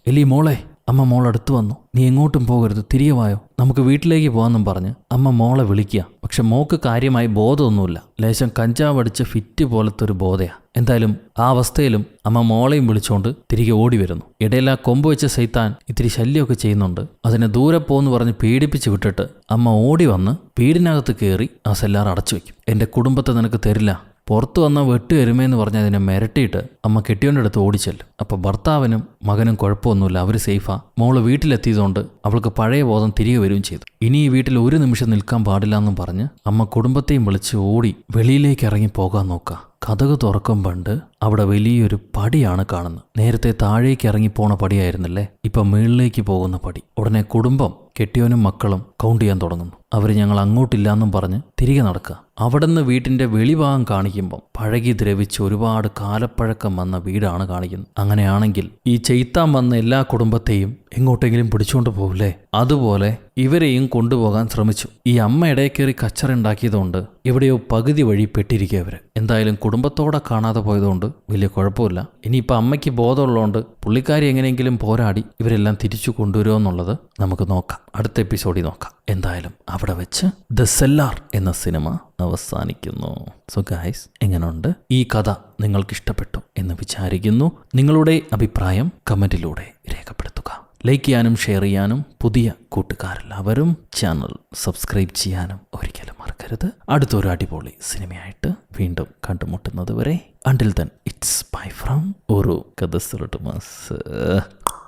എലി മോളെ. അമ്മ മോളടുത്ത് വന്നു. നീ എങ്ങോട്ടും പോകരുത്, തിരികെ വായോ, നമുക്ക് വീട്ടിലേക്ക് പോകാമെന്നും പറഞ്ഞ് അമ്മ മോളെ വിളിക്കുക. പക്ഷെ മോക്ക് കാര്യമായി ബോധമൊന്നുമില്ല. ലേശം കഞ്ചാവ് അടിച്ച് ഫിറ്റ് പോലത്തെ ഒരു ബോധയാ. എന്തായാലും ആ അവസ്ഥയിലും അമ്മ മോളെയും വിളിച്ചുകൊണ്ട് തിരികെ ഓടി വരുന്നു. ഇടയിൽ ആ കൊമ്പ് വെച്ച സൈത്താൻ ഇത്തിരി ശല്യമൊക്കെ ചെയ്യുന്നുണ്ട്. അതിനെ ദൂരെ പോന്ന് പറഞ്ഞ് പേടിപ്പിച്ച് വിട്ടിട്ട് അമ്മ ഓടി വന്ന് വീടിനകത്ത് കയറി ആ സെല്ലാർ അടച്ചു വയ്ക്കും. എൻ്റെ കുടുംബത്തെ നിനക്ക് തരില്ല, പുറത്തു വന്ന വെട്ട് എരുമയെന്ന് പറഞ്ഞ് അതിനെ മിരട്ടിയിട്ട് അമ്മ കെട്ടിയോൻ്റെ അടുത്ത് ഓടിച്ചെല്ലും. അപ്പോൾ ഭർത്താവിനും മകനും കുഴപ്പമൊന്നുമില്ല, അവർ സേഫാ. മോള് വീട്ടിലെത്തിയതുകൊണ്ട് അവൾക്ക് പഴയ ബോധം തിരികെ വരികയും ചെയ്തു. ഇനി ഈ വീട്ടിൽ ഒരു നിമിഷം നിൽക്കാൻ പാടില്ല എന്നും പറഞ്ഞ് അമ്മ കുടുംബത്തെയും വിളിച്ച് ഓടി വെളിയിലേക്ക് ഇറങ്ങി പോകാൻ നോക്കുക. കതക് തുറക്കുമ്പണ്ട് അവിടെ വലിയൊരു പടിയാണ് കാണുന്നത്. നേരത്തെ താഴേക്ക് ഇറങ്ങിപ്പോണ പടിയായിരുന്നല്ലേ, ഇപ്പം മുകളിലേക്ക് പോകുന്ന പടി. ഉടനെ കുടുംബം കെട്ടിയോനും മക്കളും കൗണ്ട് ചെയ്യാൻ തുടങ്ങുന്നു. അവർ ഞങ്ങൾ അങ്ങോട്ടില്ലാന്നും പറഞ്ഞ് തിരികെ നടക്കുക. അവിടെ നിന്ന് വീട്ടിന്റെ വെളിഭാഗം കാണിക്കുമ്പം പഴകി ദ്രവിച്ച് ഒരുപാട് കാലപ്പഴക്കം വന്ന വീടാണ് കാണിക്കുന്നത്. അങ്ങനെയാണെങ്കിൽ ഈ ചെയ്ത്താൻ വന്ന എല്ലാ കുടുംബത്തെയും എങ്ങോട്ടെങ്കിലും പിടിച്ചുകൊണ്ട് പോകില്ലേ, അതുപോലെ ഇവരെയും കൊണ്ടുപോകാൻ ശ്രമിച്ചു. ഈ അമ്മ ഇടയിൽ കയറി കച്ചറുണ്ടാക്കിയതുകൊണ്ട് എവിടെയോ പകുതി വഴി പെട്ടിരിക്കുക ഇവര്. എന്തായാലും കുടുംബത്തോടെ കാണാതെ പോയതുകൊണ്ട് വലിയ കുഴപ്പമില്ല. ഇനിയിപ്പോൾ അമ്മയ്ക്ക് ബോധമുള്ളതുകൊണ്ട് പുള്ളിക്കാരി എങ്ങനെയെങ്കിലും പോരാടി ഇവരെല്ലാം തിരിച്ചു കൊണ്ടുവരുമെന്നുള്ളത് നമുക്ക് നോക്കാം, അടുത്ത എപ്പിസോഡിൽ നോക്കാം. എന്തായാലും അവിടെ വെച്ച് ദ സെല്ലാർ എന്ന സിനിമ അവസാനിക്കുന്നു. സോ ഗൈസ്, എങ്ങനെയുണ്ട് ഈ കഥ? നിങ്ങൾക്ക് ഇഷ്ടപ്പെട്ടു എന്ന് വിചാരിക്കുന്നു. നിങ്ങളുടെ അഭിപ്രായം കമന്റിലൂടെ രേഖപ്പെടുത്തുക. ലൈക്ക് ചെയ്യാനും ഷെയർ ചെയ്യാനും പുതിയ കൂട്ടുകാരെല്ലാവരും ചാനൽ സബ്സ്ക്രൈബ് ചെയ്യാനും ഒരിക്കലും മറക്കരുത്. അടുത്തൊരു അടിപൊളി സിനിമയായിട്ട് വീണ്ടും കണ്ടുമുട്ടുന്നത് വരെ until then it's bye from ഒരു കഥ സുലട്ടുമാസ്.